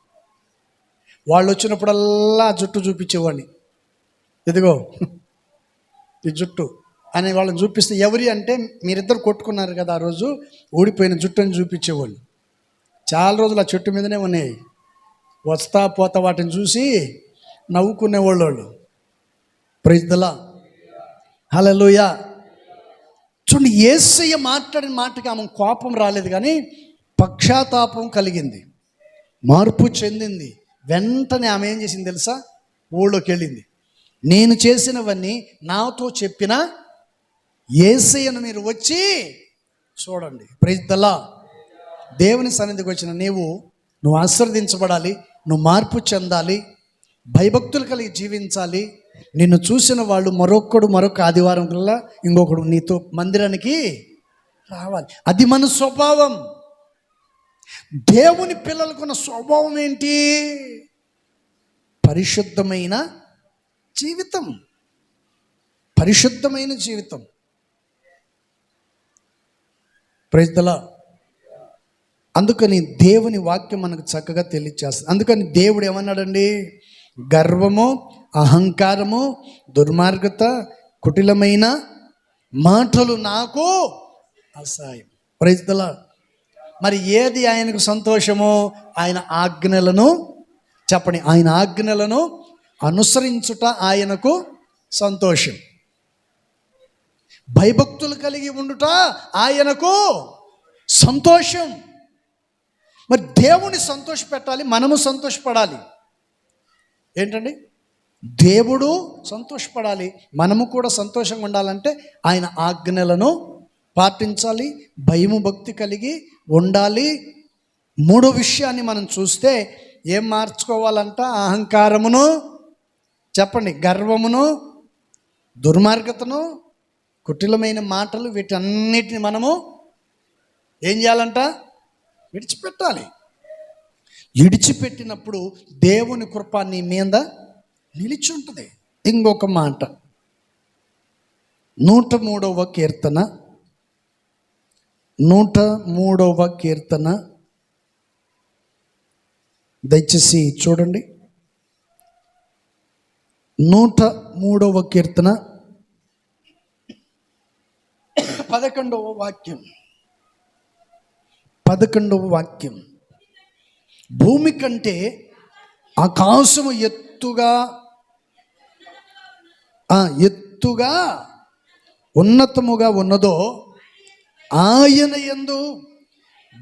వాళ్ళు వచ్చినప్పుడల్లా జుట్టు చూపించేవాడిని, ఇదిగో ఈ జుట్టు అని వాళ్ళని చూపిస్తే, ఎవరి అంటే మీరిద్దరు కొట్టుకున్నారు కదా ఆ రోజు, ఊడిపోయిన జుట్టు అని చూపించేవాళ్ళు. చాలా రోజులు ఆ చెట్టు మీదనే ఉన్నాయి. వస్తా పోతా వాటిని చూసి నవ్వుకునేవాళ్ళు వాళ్ళు. Praise the lord, hallelujah. చూడండి, యేసయ్య మాట్లాడిన మాటకి ఆమె కోపం రాలేదు, కానీ పక్షాతాపం కలిగింది, మార్పు చెందింది. వెంటనే ఆమె ఏం చేసింది తెలుసా? ఊళ్ళోకి వెళ్ళింది. నేను చేసినవన్నీ నాతో చెప్పిన యేసయ్యను మీరు వచ్చి చూడండి. Praise the lord. దేవుని సన్నిధికి వచ్చిన నువ్వు ఆశీర్వదించబడాలి, నువ్వు మార్పు చెందాలి, భయభక్తులు కలిగి జీవించాలి. నిన్ను చూసిన వాళ్ళు మరొక ఆదివారం కల్లా ఇంకొకడు నీతో మందిరానికి రావాలి. అది మన స్వభావం. దేవుని పిల్లలకున్న స్వభావం ఏంటి? పరిశుద్ధమైన జీవితం, పరిశుద్ధమైన జీవితం. Praise the lord. అందుకని దేవుని వాక్యం మనకు చక్కగా తెలియచేస్తుంది. అందుకని దేవుడు ఏమన్నాడండి? గర్వము, అహంకారము, దుర్మార్గత, కుటిలమైన మాటలు నాకు అసహ్యం. Praise the lord. మరి ఏది ఆయనకు సంతోషమో? ఆయన ఆజ్ఞలను, చెప్పండి, ఆయన ఆజ్ఞలను అనుసరించుట ఆయనకు సంతోషం. భయభక్తులు కలిగి ఉండుట ఆయనకు సంతోషం. మరి దేవుని సంతోషపెట్టాలి, మనము సంతోషపడాలి. ఏంటండి? దేవుడు సంతోషపడాలి, మనము కూడా సంతోషంగా ఉండాలంటే ఆయన ఆజ్ఞలను పాటించాలి, భయము భక్తి కలిగి ఉండాలి. మూడో విషయాన్ని మనం చూస్తే ఏం మార్చుకోవాలంట? అహంకారమును, చెప్పండి, గర్వమును, దుర్మార్గతను, కుటిలమైన మాటలు, వీటన్నిటిని మనము ఏం చేయాలంట? విడిచిపెట్టాలి. విడిచిపెట్టినప్పుడు దేవుని కృప నీ మీద నిలిచి ఉంటుంది. ఇంకొక మాట, 103వ కీర్తన, 103వ కీర్తన దయచేసి చూడండి. 103వ కీర్తన 11వ వాక్యం. 11వ వాక్యం, భూమి కంటే ఆకాశము ఎత్తుగా ఉన్నతముగా ఉన్నదో ఆయన యందు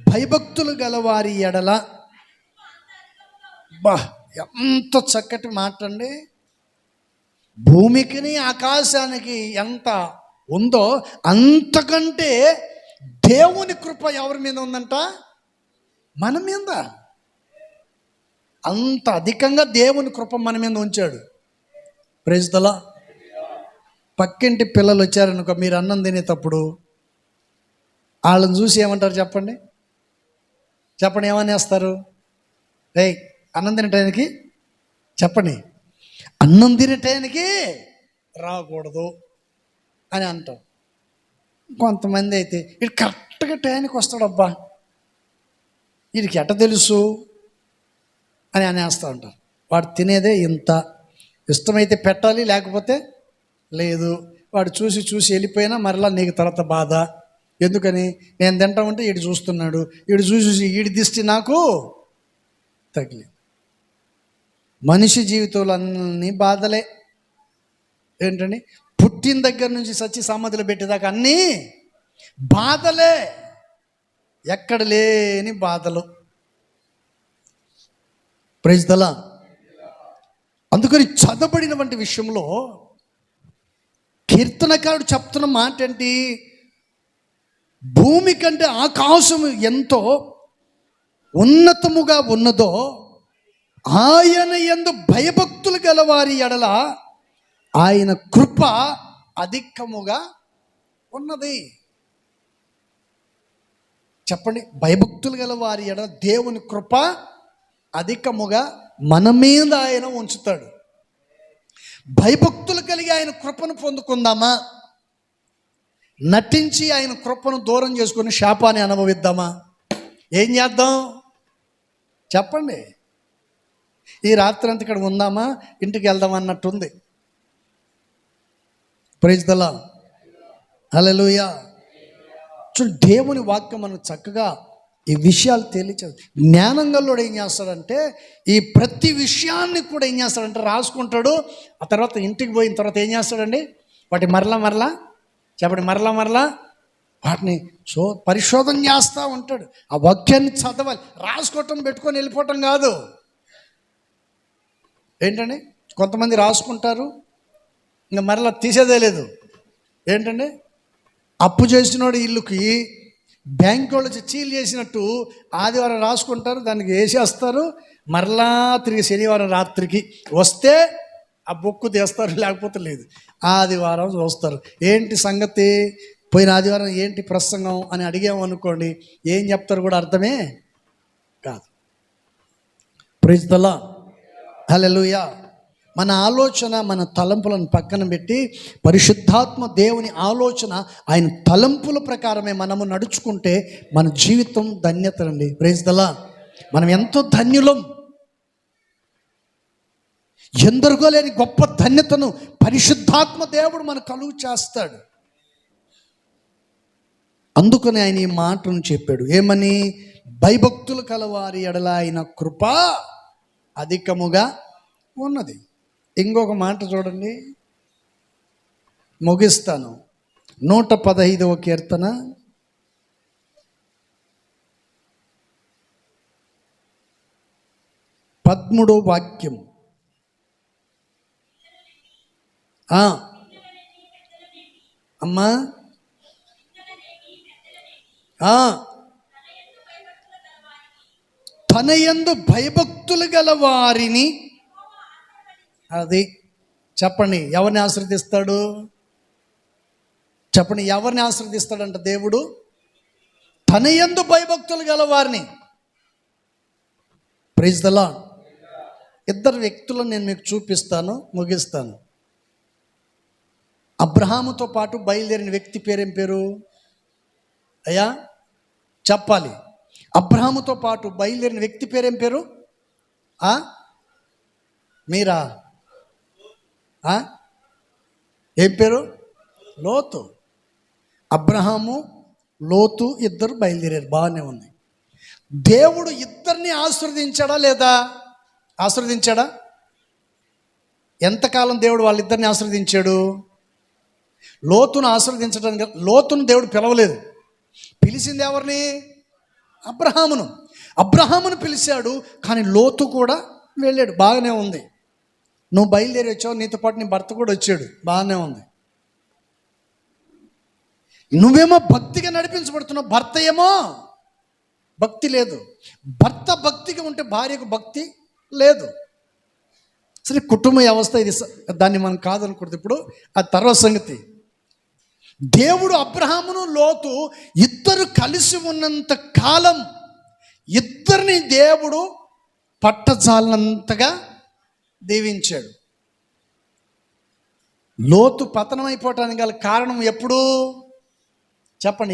భయభక్తులు గలవారి ఎడల. ఎంత చక్కటి మాట అండి. భూమికిని ఆకాశానికి ఎంత ఉందో అంతకంటే దేవుని కృప ఎవరి మీద ఉందంట? మన మీద. అంత అధికంగా దేవుని కృప మన మీద ఉంచాడు. Praise the lord. పక్కింటి పిల్లలు వచ్చారనుకో, మీరు అన్నం తినేటప్పుడు వాళ్ళని చూసి ఏమంటారు చెప్పండి? చెప్పండి, ఏమనేస్తారు? రేయ్, అన్నం తినటానికి, చెప్పండి, అన్నం తినటానికి రాకూడదు అని అంటాం. కొంతమంది అయితే ఇటు కరెక్ట్గా టైంకి వస్తాడబ్బా, వీడికి ఎట్ట తెలుసు అని అనేస్తూ ఉంటారు. వాడు తినేదే ఇంత, ఇష్టమైతే పెట్టాలి, లేకపోతే లేదు. వాడు చూసి చూసి వెళ్ళిపోయినా మరలా నీకు తర్వాత బాధ. ఎందుకని? నేను తింటామంటే వీడు చూస్తున్నాడు, వీడు చూసి వీడి దిష్టి నాకు తగిలి. మనిషి జీవితంలో అన్ని బాధలే. ఏంటండి? పుట్టిన దగ్గర నుంచి సచ్చి సమాధిలో పెట్టేదాకా అన్నీ బాధలే, ఎక్కడ లేని బాధలు. Praise the lord. అందుకని చదవబడినటువంటి విషయంలో కీర్తనకారుడు చెప్తున్న మాట ఏంటి? భూమి కంటే ఆకాశము ఎంతో ఉన్నతముగా ఉన్నదో ఆయన యందు భయభక్తులు గలవారి ఎడల ఆయన కృప అధికముగా ఉన్నది. చెప్పండి, భయభక్తులు గలవారి ఎడల దేవుని కృప అధికముగా మన మీద ఆయన ఉంచుతాడు. భయభక్తులు కలిగి ఆయన కృపను పొందుకుందామా? నటించి ఆయన కృపను దూరం చేసుకుని శాపాన్ని అనుభవిద్దామా? ఏం చేద్దాం చెప్పండి? ఈ రాత్రి అంతా ఇక్కడ ఉందామా, ఇంటికి వెళ్దాం అన్నట్టుంది. Praise the lord. హల్లెలూయా. చూడు, దేవుని వాక్యం మనకు చక్కగా ఈ విషయాలు తెలియచేది. జ్ఞానంగల్లోడు ఏం చేస్తాడంటే ఈ ప్రతి విషయాన్ని కూడా ఏం చేస్తాడంటే రాసుకుంటాడు. ఆ తర్వాత ఇంటికి పోయిన తర్వాత ఏం చేస్తాడండి? వాటి మరలా చెప్పండి, మరలా వాటిని పరిశోధన చేస్తూ ఉంటాడు. ఆ వాక్యాన్ని చదవాలి, రాసుకోవటం, పెట్టుకొని వెళ్ళిపోవటం కాదు. ఏంటండి? కొంతమంది రాసుకుంటారు, ఇంకా మరలా తీసేదే లేదు. ఏంటండి? అప్పు చేసినోడు ఇల్లుకి బ్యాంక్ వాళ్ళు చీలు చేసినట్టు ఆదివారం రాసుకుంటారు, దానికి వేసేస్తారు, మరలా తిరిగి శనివారం రాత్రికి వస్తే ఆ బుక్కు తీస్తారు, లేకపోతే లేదు. ఆదివారం చూస్తారు. ఏంటి సంగతి, పోయిన ఆదివారం ఏంటి ప్రసంగం అని అడిగాము అనుకోండి, ఏం చెప్తారు కూడా అర్థమే కాదు. Praise the lord. హల్లెలూయా. మన ఆలోచన, మన తలంపులను పక్కన పెట్టి పరిశుద్ధాత్మ దేవుని ఆలోచన, ఆయన తలంపుల ప్రకారమే మనము నడుచుకుంటే మన జీవితం ధన్యత అండి. Praise the lord. మనం ఎంతో ధన్యులం. ఎందరికో లేని గొప్ప ధన్యతను పరిశుద్ధాత్మ దేవుడు మనకు కలుగు చేస్తాడు. అందుకని ఆయన ఈ మాటను చెప్పాడు. ఏమని? భయభక్తులు కలవారి ఎడల ఆయన కృప అధికముగా ఉన్నది. ఇంకొక మాట చూడండి, ముగిస్తాను. 115వ కీర్తన 13వ వాక్యం. అమ్మా తన యందు భయభక్తులు గల వారిని, అది చెప్పండి, ఎవరిని ఆశీర్వదిస్తాడు? చెప్పండి, ఎవరిని ఆశీర్వదిస్తాడంట దేవుడు? తన యందు భయభక్తులు గల వారిని. Praise the lord. ఇద్దరు వ్యక్తులను నేను మీకు చూపిస్తాను, ముగిస్తాను. అబ్రహాముతో పాటు బయలుదేరిన వ్యక్తి పేరేం పేరు అయ్యా? చెప్పాలి. అబ్రహాముతో పాటు బయలుదేరిన వ్యక్తి పేరేం పేరు? మీరా? ఏం పేరు? లోతు. అబ్రహాము, లోతు ఇద్దరు బయలుదేరారు, బాగానే ఉంది. దేవుడు ఇద్దరిని ఆశీర్వదించాడా లేదా? ఆశీర్వదించాడా? ఎంతకాలం దేవుడు వాళ్ళిద్దరిని ఆశీర్వదించాడు? లోతును ఆశీర్వదించడానికి లోతును దేవుడు పిలవలేదు, పిలిచింది ఎవరిని? అబ్రహామును. అబ్రహామును పిలిచాడు, కానీ లోతు కూడా వెళ్ళాడు, బాగానే ఉంది. నువ్వు బయలుదేరి వచ్చావు, నీతో పాటు నీ భర్త కూడా వచ్చాడు, బాగానే ఉంది. నువ్వేమో భక్తిగా నడిపించబడుతున్నావు, భర్త ఏమో భక్తి లేదు. భర్త భక్తిగా ఉంటే భార్యకు భక్తి లేదు. సరే, కుటుంబ వ్యవస్థ ఇది, దాన్ని మనం కాదనకూడదు. ఇప్పుడు ఆ తర్వాత సంగతి. దేవుడు అబ్రహామును, లోతు ఇద్దరు కలిసి ఉన్నంత కాలం ఇద్దరిని దేవుడు పట్టజాలనంతగా దీవించాడు. లోతు పతనమైపోవటానికి గల కారణం ఎప్పుడు? చెప్పండి,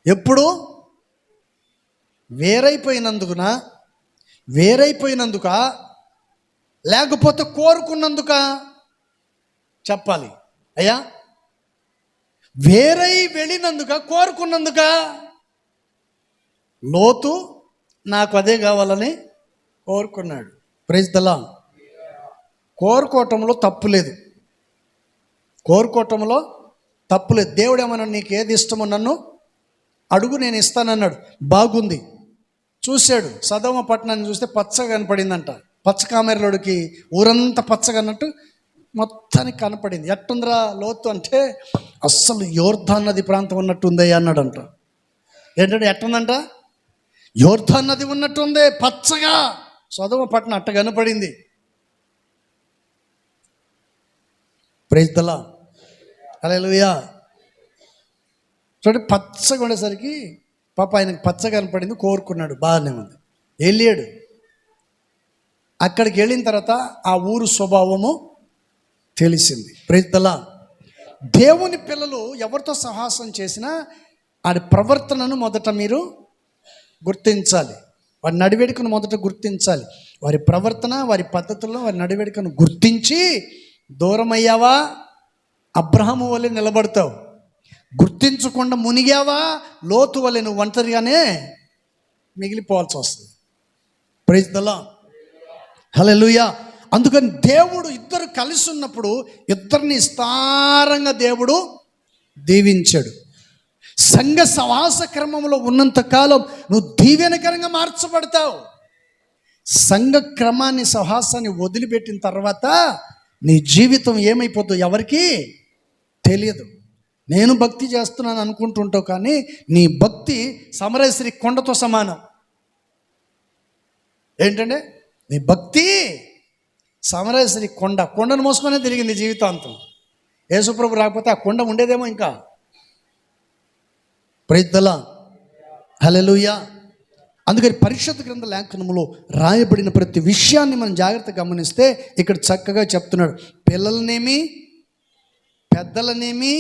ఎప్పుడు? వేరైపోయినందుక లేకపోతే కోరుకున్నందుక? చెప్పాలి అయ్యా. వేరై వెళ్ళినందుక, కోరుకున్నందుక? లోతు నాకు అదే కావాలని కోరుకున్నాడు. Praise the lord. కోరుకోవటంలో తప్పులేదు, తప్పులేదు. దేవుడు ఏమన్నా నీకు ఏది ఇష్టమో నన్ను అడుగు, నేను ఇస్తానన్నాడు. బాగుంది. చూశాడు, సదోమ పట్టణాన్ని చూస్తే పచ్చగా కనపడిందంట. పచ్చ కామెరలోడికి ఊరంతా పచ్చగా అన్నట్టు మొత్తానికి కనపడింది. ఎట్టుందిరా లోతు అంటే, అస్సలు యోర్దాన్ నది ప్రాంతం ఉన్నట్టుందయ్యా అన్నాడంట. ఏంటంటే ఎట్టుందంట? యోర్దాన్ నది ఉన్నట్టుందే, పచ్చగా. సదోమ పట్టణం అట్ట కనపడింది. Praise the lord. హల్లెలూయా. చూడండి, పచ్చగా ఉండేసరికి పాప ఆయనకు పచ్చగా కనపడింది, కోరుకున్నాడు, బాగానే ఉంది. వెళ్ళాడు. అక్కడికి వెళ్ళిన తర్వాత ఆ ఊరు స్వభావము తెలిసింది. Praise the lord. దేవుని పిల్లలు ఎవరితో సహవాసం చేసినా వాడి ప్రవర్తనను మొదట మీరు గుర్తించాలి, వారి నడివేడుకను మొదట గుర్తించాలి. వారి ప్రవర్తన, వారి పద్ధతుల్లో వారి నడివేడుకను గుర్తించి దూరం అయ్యావా, అబ్రహాము వలె నిలబడతావు. గుర్తించకుండా మునిగావా, లోతు వలె నువ్వు ఒంటరిగానే మిగిలిపోవాల్సి వస్తుంది. Praise the lord. హల్లెలూయా. అందుకని దేవుడు ఇద్దరు కలిసి ఉన్నప్పుడు ఇద్దరిని విస్తారంగా దేవుడు దీవించాడు. సంఘ సహవాస క్రమంలో ఉన్నంతకాలం నువ్వు దీవెనకరంగా మార్చబడతావు. సంఘ క్రమాన్ని, సహవాసాన్ని వదిలిపెట్టిన తర్వాత నీ జీవితం ఏమైపోతుందో ఎవరికి తెలియదు. నేను భక్తి చేస్తున్నాను అనుకుంటుంటావు, కానీ నీ భక్తి సమరేశ్వరి కొండతో సమానం. ఏంటంటే నీ భక్తి సమరేశ్వరి కొండను మోసుకొనే తిరిగింది జీవితాంతం. యేసుప్రభు రాకపోతే ఆ కొండ ఉండేదేమో ఇంకా. Praise the lord. హల్లెలూయా. అందుకని పరిశుద్ధ గ్రంథ లేఖనములో రాయబడిన ప్రతి విషయాన్ని మనం జాగ్రత్తగా గమనిస్తే ఇక్కడ చక్కగా చెప్తున్నాడు. పిల్లలనేమి పెద్దలనేమి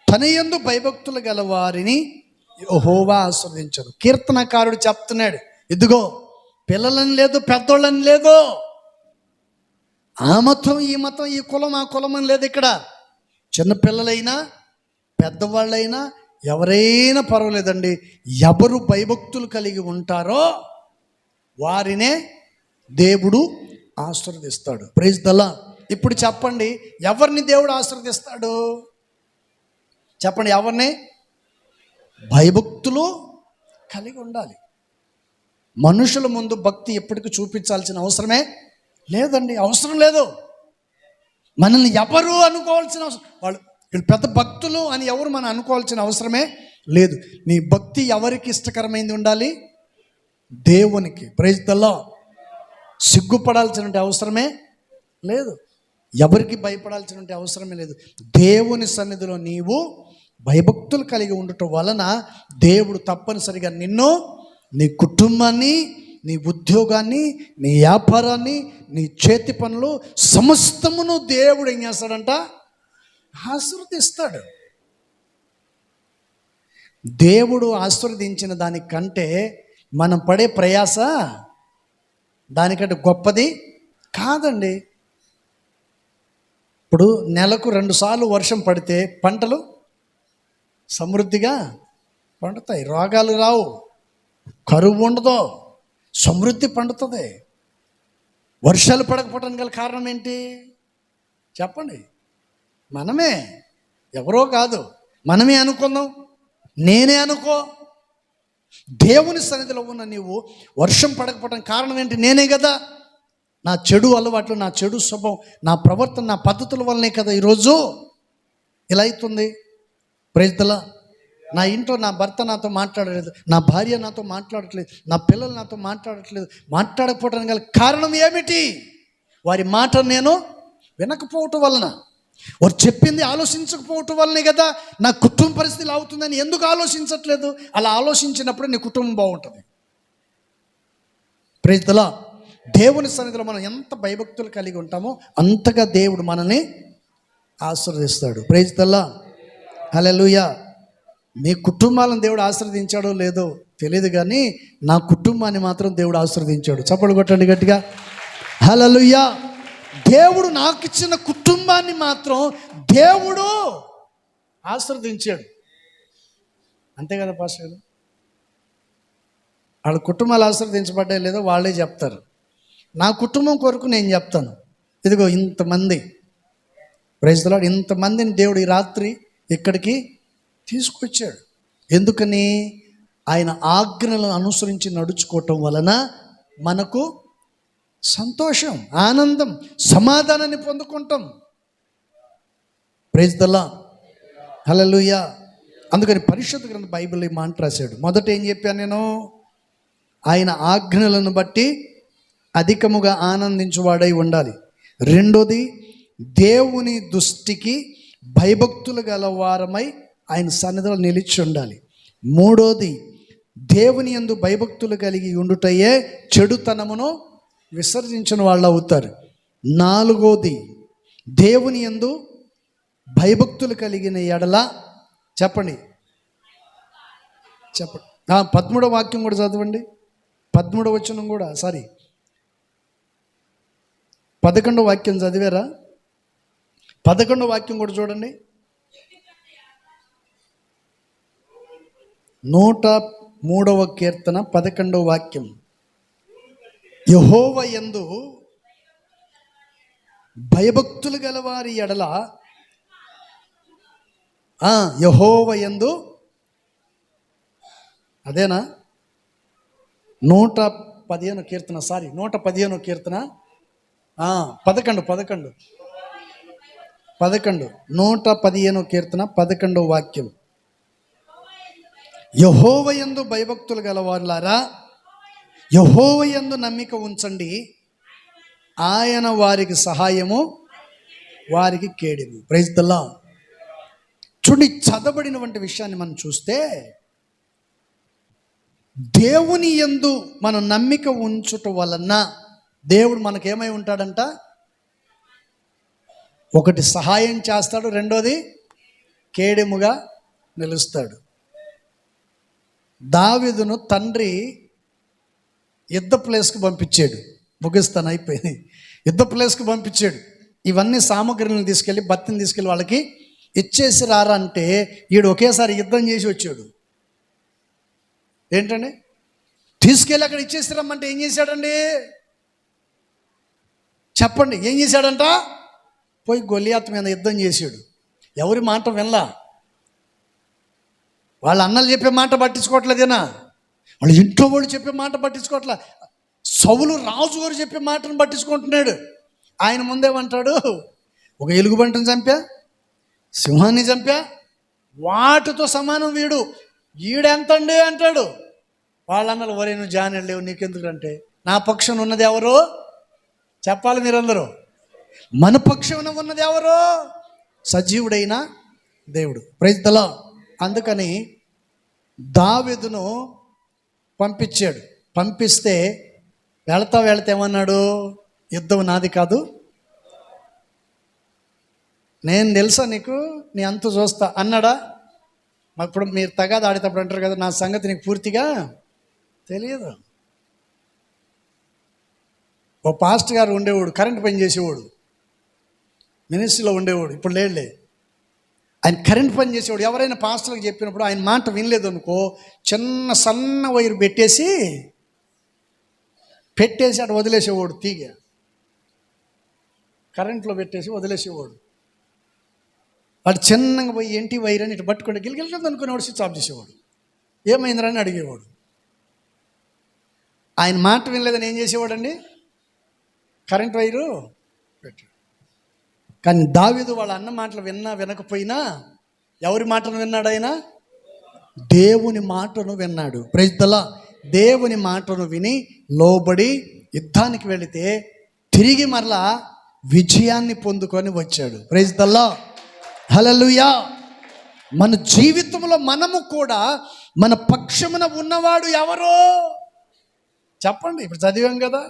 తన యందు భయభక్తులు గల వారిని యెహోవా ఆశీర్వదించడు. కీర్తనకారుడు చెప్తున్నాడు, ఇదిగో పిల్లలని లేదు, పెద్దోళ్ళని లేదు, ఆ మతం ఈ మతం, ఈ కులం ఆ కులం అని లేదు. ఇక్కడ చిన్నపిల్లలైనా పెద్దవాళ్ళైనా ఎవరైనా పర్వాలేదండి. ఎవరు భయభక్తులు కలిగి ఉంటారో వారినే దేవుడు ఆశీర్వదిస్తాడు. Praise the lord. ఇప్పుడు చెప్పండి, ఎవరిని దేవుడు ఆశీర్వదిస్తాడు? చెప్పండి, ఎవరిని? భయభక్తులు కలిగి ఉండాలి. మనుషుల ముందు భక్తి ఎప్పటికీ చూపించాల్సిన అవసరమే లేదండి, అవసరం లేదు. మనల్ని ఎవరు అనుకోవాల్సిన అవసరం, వీళ్ళు పెద్ద భక్తులు అని ఎవరు మనం అనుకోవాల్సిన అవసరమే లేదు. నీ భక్తి ఎవరికి ఇష్టకరమైంది ఉండాలి? దేవునికి. Praise the lord. సిగ్గుపడాల్సిన అవసరమే లేదు, ఎవరికి భయపడాల్సిన అవసరమే లేదు. దేవుని సన్నిధిలో నీవు భయభక్తులు కలిగి ఉండటం వలన దేవుడు తప్పనిసరిగా నిన్ను, నీ కుటుంబాన్ని, నీ ఉద్యోగాన్ని, నీ వ్యాపారాన్ని, నీ చేతి పనులు సమస్తమును దేవుడు ఏం చేస్తాడంట? ఆశీర్వదిస్తాడు. దేవుడు ఆశీర్వదించిన దానికంటే మనం పడే ప్రయాస దానికంటే గొప్పది కాదండి. ఇప్పుడు నెలకు 2 సార్లు వర్షం పడితే పంటలు సమృద్ధిగా పండుతాయి, రోగాలు రావు, కరువు ఉండదు, సమృద్ధి పండుతుంది. వర్షాలు పడకపోవడానికి గల కారణం ఏంటి చెప్పండి? మనమే, ఎవరో కాదు, మనమే అనుకుందాం, నేనే అనుకో. దేవుని సన్నిధిలో ఉన్న నీవు వర్షం పడకపోవడానికి కారణం ఏంటి? నేనే కదా. నా చెడు అలవాట్లు, నా చెడు స్వభావం, నా ప్రవర్తన, నా పద్ధతుల వల్లనే కదా ఈరోజు ఇలా అవుతుంది. Praise the lord. నా ఇంట్లో నా భర్త నాతో మాట్లాడలేదు, నా భార్య నాతో మాట్లాడట్లేదు, నా పిల్లలు నాతో మాట్లాడట్లేదు. మాట్లాడకపోవడానికి గల కారణం ఏమిటి? వారి మాట నేను వినకపోవటం వలన, వారు చెప్పింది ఆలోచించకపోవటం వల్లనే కదా నా కుటుంబ పరిస్థితి ఇలా అవుతుందని. ఎందుకు ఆలోచించట్లేదు? అలా ఆలోచించినప్పుడు నీ కుటుంబం బాగుంటుంది. Praise the lord. దేవుని సన్నిధిలో మనం ఎంత భయభక్తులు కలిగి ఉంటామో అంతగా దేవుడు మనల్ని ఆశీర్వదిస్తాడు. Praise the lord. హల్లెలూయా. మీ కుటుంబాలను దేవుడు ఆశీర్వదించాడో లేదో తెలియదు, కానీ నా కుటుంబాన్ని మాత్రం దేవుడు ఆశీర్వదించాడు. చప్పట్లు కొట్టండి గట్టిగా. హల్లెలూయా. దేవుడు నాకు ఇచ్చిన కుటుంబాన్ని మాత్రం దేవుడు ఆశీర్వదించాడు. అంతే కదా పాస్టర్ గారు? వాళ్ళ కుటుంబాలు ఆశీర్వదించబడ్డాయి లేదో వాళ్ళే చెప్తారు. నా కుటుంబం కొరకు నేను చెప్తాను. ఇదిగో ఇంతమంది, ప్రైజ్ ది లార్డ్, ఇంతమందిని దేవుడు ఈ రాత్రి ఇక్కడికి తీసుకొచ్చాడు. ఎందుకని? ఆయన ఆజ్ఞలను అనుసరించి నడుచుకోవటం వలన మనకు సంతోషం, ఆనందం, సమాధానాన్ని పొందుకుంటాం. Praise the lord. హల్లెలూయా. అందుకని పరిశుద్ధ గ్రంథ బైబిల్ ఈ మాట రాశాడు. మొదట ఏం చెప్పాను నేను? ఆయన ఆజ్ఞలను బట్టి అధికముగా ఆనందించువాడై ఉండాలి. రెండోది, దేవుని దృష్టికి భయభక్తులు గల వారమై ఆయన సన్నిధిలో నిలిచి ఉండాలి. మూడోది, దేవుని యందు భయభక్తులు కలిగి ఉండుటయే చెడుతనమును విసర్జించిన వాళ్ళు అవుతారు. నాలుగోది, దేవుని యందు భయభక్తులు కలిగిన ఎడల, చెప్పండి 13వ వాక్యం కూడా చదవండి. 13వ వచనం కూడా, 11వ వాక్యం చదివారా? 11వ వాక్యం కూడా చూడండి. 103వ కీర్తన 11వ వాక్యం. యెహోవా యందు భయభక్తులు గలవారి ఎడల, యెహోవా యందు, అదేనా 115వ కీర్తన, 115వ కీర్తన 11 115వ కీర్తన 11వ వాక్యం. యెహోవా యందు భయభక్తులు గలవారులారా, యెహోవా యందు నమ్మిక ఉంచండి, ఆయన వారికి సహాయము, వారికి కేడెము. Praise the lord. చూడండి, చదవబడినటువంటి విషయాన్ని మనం చూస్తే, దేవుని యందు మనం నమ్మిక ఉంచుట వలన దేవుడు మనకేమై ఉంటాడంట? ఒకటి, సహాయం చేస్తాడు. రెండోది, కేడెముగా నిలుస్తాడు. దావీదును తండ్రి యుద్ధ ప్లేస్కి పంపించాడు. ముగిస్తాను, అయిపోయింది. యుద్ధ ప్లేస్కి పంపించాడు. ఇవన్నీ సామగ్రిని తీసుకెళ్ళి, బత్తిని తీసుకెళ్ళి వాళ్ళకి ఇచ్చేసి రారా అంటే, వీడు ఒకేసారి యుద్ధం చేసి వచ్చాడు. ఏంటండి? తీసుకెళ్ళి అక్కడ ఇచ్చేసి రమ్మంటే ఏం చేశాడండి? చెప్పండి ఏం చేశాడంట? పోయి గొలియాతు మీద యుద్ధం చేశాడు. ఎవరి మాట వినలా. వాళ్ళ అన్నలు చెప్పే మాట పట్టించుకోవట్లేదేనా, వాళ్ళ ఇంట్లో వాళ్ళు చెప్పే మాట పట్టించుకోవట్లే. సౌలు రాజుగారు చెప్పే మాటను పట్టించుకుంటున్నాడు. ఆయన ముందేమంటాడు, ఒక ఎలుగుబంటిని చంపా, సింహాన్ని చంపా, వాటితో సమానం వీడు, ఈడెంతండి అంటాడు. వాళ్ళన్నలు ఒరే నువ్వు జాని లేవు, నీకెందుకంటే నా పక్షం ఉన్నది ఎవరు చెప్పాలి మీరందరూ. మన పక్షం ఉన్నది ఎవరు? సజీవుడైన దేవుడు. Praise the lord. అందుకని దావీదును పంపించాడు. పంపిస్తే వెళ్తా ఏమన్నాడు? యుద్ధం నాది కాదు, నేను తెలుసా నీకు, నీ అంత చూస్తా అన్నాడా? ఇప్పుడు మీరు తగాద ఆడేటప్పుడు అంటారు కదా, నా సంగతి నీకు పూర్తిగా తెలియదు. ఓ పాస్టర్ గారు ఉండేవాడు, కరెంట్ పని చేసేవాడు, మినిస్ట్రీలో ఉండేవాడు, ఇప్పుడు లేడులే. ఆయన కరెంట్ పని చేసేవాడు. ఎవరైనా పాస్టర్కి చెప్పినప్పుడు ఆయన మాట వినలేదు అనుకో, చిన్న సన్న వైరు పెట్టేసి అటు వదిలేసేవాడు. తీగ కరెంట్లో పెట్టేసి వదిలేసేవాడు. వాడు చిన్నగా పోయి ఏంటి వైర్ అని ఇటు పట్టుకుంటే గిలిగిలికి అనుకునేవాడు, స్విచ్ ఆఫ్ చేసేవాడు. ఏమైందని అడిగేవాడు. ఆయన మాట వినలేదని ఏం చేసేవాడండి? కరెంట్ వైరు పెట్టాడు. కానీ దావీదు వాళ్ళ అన్న మాటలు వినకపోయినా ఎవరి మాటను విన్నాడు? ఆయన దేవుని మాటను విన్నాడు. Praise the lord. దేవుని మాటను విని లోబడి యుద్ధానికి వెళితే తిరిగి మరలా విజయాన్ని పొందుకొని వచ్చాడు. Praise the lord. హల్లెలూయా. మన జీవితంలో మనము కూడా మన పక్షమున ఉన్నవాడు ఎవరో చెప్పండి. ఇప్పుడు చదివాం కదా,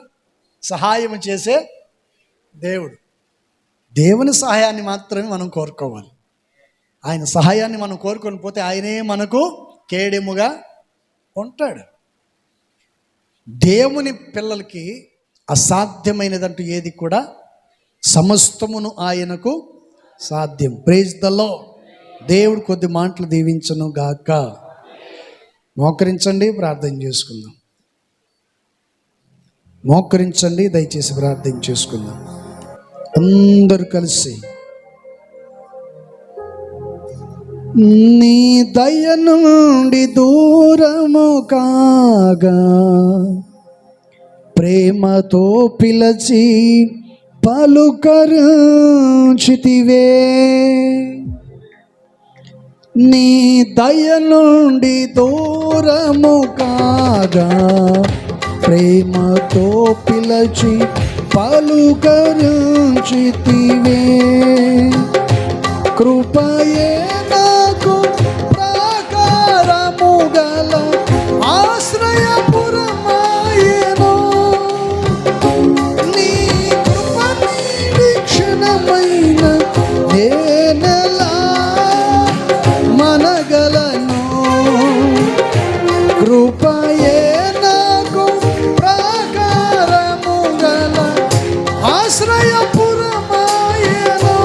సహాయం చేసే దేవుడు. దేవుని సహాయాన్ని మాత్రమే మనం కోరుకోవాలి. ఆయన సహాయాన్ని మనం కోరుకొని పోతే ఆయనే మనకు కేడెముగా ఉంటాడు. దేవుని పిల్లలకి అసాధ్యమైనదంటూ ఏది కూడా సమస్తమును ఆయనకు సాధ్యం. Praise the lord. దేవుడు కొద్ది మాటలు దీవించును గాక. మోకరించండి, ప్రార్థన చేసుకుందాం. మోకరించండి, దయచేసి ప్రార్థన చేసుకుందాం. అందరూ కలిసి నీ దయ నుండి దూరము కాగా ప్రేమతో పిలచి పలుకరించితివే. నీ దయ నుండి దూరము కాగా ప్రేమతో పిలచి పలుకరించితివే. కృపయే నాకు ప్రాకారము గల ఆశ్రయపురమాయెను. నీ కృప నిరీక్షణమైన నేనెలా మనగలను. కృపయే నాకు ప్రాకారము గల ఆశ్రయపురమాయెను.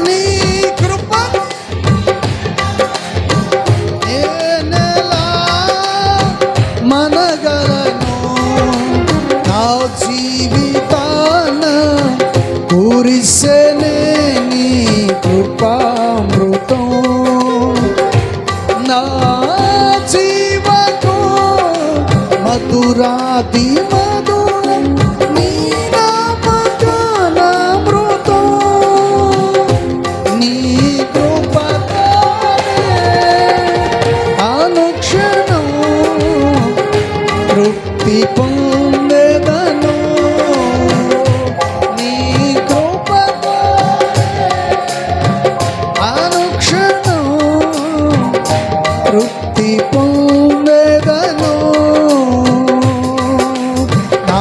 నీ కృప నేనెలా మనగలను. నా జీవితాన కురిసెనే నీ కృపామృతం. నా జీవకు మధురాతి మధురం నీ నామగానామృతం. నీ కృపతోనే అనుక్షణం తృప్తి పొందెదను. నీ కృపతోనే అనుక్షణం తృప్తి పొందెదను. నా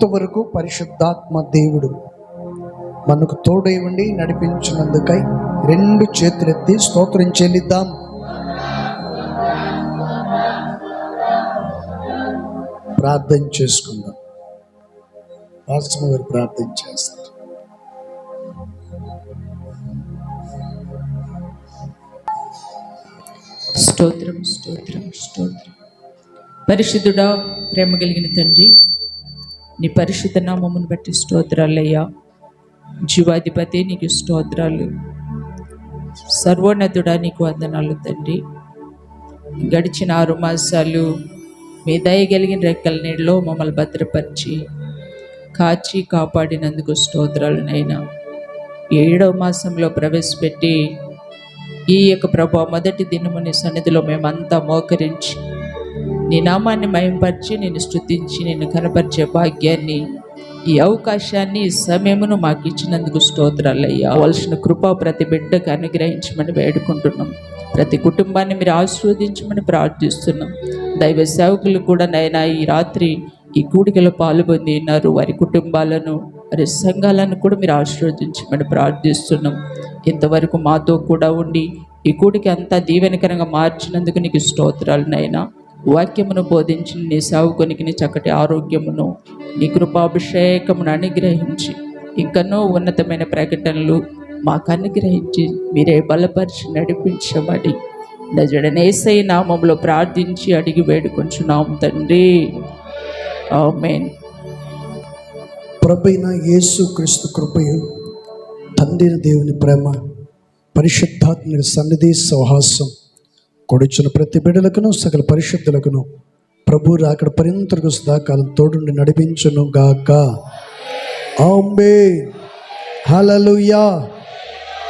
ఇంతవరకు పరిశుద్ధాత్మ దేవుడు మనకు తోడై ఉండి నడిపించినందుకై రెండు చేతులెత్తి స్తోత్రం చెల్లిద్దాం. ప్రార్థన చేసుకుందాం. పాస్టర్ గారు ప్రార్థన చేస్తారు. స్తోత్రం స్తోత్రం స్తోత్రం. పరిశుద్ధుడా, ప్రేమ కలిగిన తండ్రి, నీ పరిశుద్ధ నామమును బట్టి స్తోత్రాలయ్యా. జీవాధిపతి నీకు స్తోత్రాలు. సర్వోన్నతుడా నీకు వందనాలు తండ్రి. గడిచిన 6 మాసాలు మీ దయ కలిగిన రెక్కల నీళ్ళలో మమ్మల్ని భద్రపరిచి కాచి కాపాడినందుకు స్తోత్రాలు నైనా. 7వ మాసంలో ప్రవేశపెట్టి ఈ యొక్క ప్రభు మొదటి దినము నీ సన్నిధిలో మేమంతా మోకరించి నీ నామాన్ని మహింపరిచి నిన్ను స్తుతించి నిన్ను కనపరిచే భాగ్యాన్ని, ఈ అవకాశాన్ని, ఈ సమయమును మాకు ఇచ్చినందుకు స్తోత్రాలయ్యా. కావలసిన కృప ప్రతి బిడ్డకు అనుగ్రహించమని వేడుకుంటున్నాం. ప్రతి కుటుంబాన్ని మీరు ఆశీర్వదించమని ప్రార్థిస్తున్నాం. దైవ సేవకులు కూడా నైనా ఈ రాత్రి ఈ కూడికలో పాల్గొని ఉన్నారు. వారి కుటుంబాలను, వారి సంఘాలను కూడా మీరు ఆశీర్వదించమని ప్రార్థిస్తున్నాం. ఇంతవరకు మాతో కూడా ఉండి ఈ కూడికి అంతా దీవెనకరంగా మార్చినందుకు నీకు స్తోత్రాలు నైనా. వాక్యమును బోధించిన నీ సేవకునికి నీ చక్కటి ఆరోగ్యమును, నీ కృపాభిషేకమును అనుగ్రహించి ఇంకనో ఉన్నతమైన ప్రకటనలు మాకు అనుగ్రహించి మీరే బలపరిచి నడిపించమని నజరేయుడైన యేసయ్య నామములో ప్రార్థించి అడిగి వేడుకొంచున్నాం తండ్రి. ఆమేన్. ప్రభువైన యేసుక్రీస్తు కృపయు, తండ్రి దేవుని ప్రేమ, పరిశుద్ధాత్మ సన్నిధి సహవాసం కొడుచున్న ప్రతి బిడ్డలకును సకల పరిశుద్ధులకును ప్రభు రాకడ పర్యంతరకు సదాకాలం తోడుండి నడిపించును గాక. ఆమేన్. హల్లెలూయా,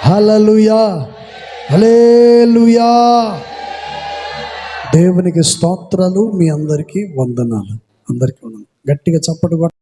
హల్లెలూయా, హల్లెలూయా. దేవునికి స్తోత్రాలు. మీ అందరికీ వందనాలు. అందరికీ వందనాలు. గట్టిగా చప్పట్లు కొట్టండి.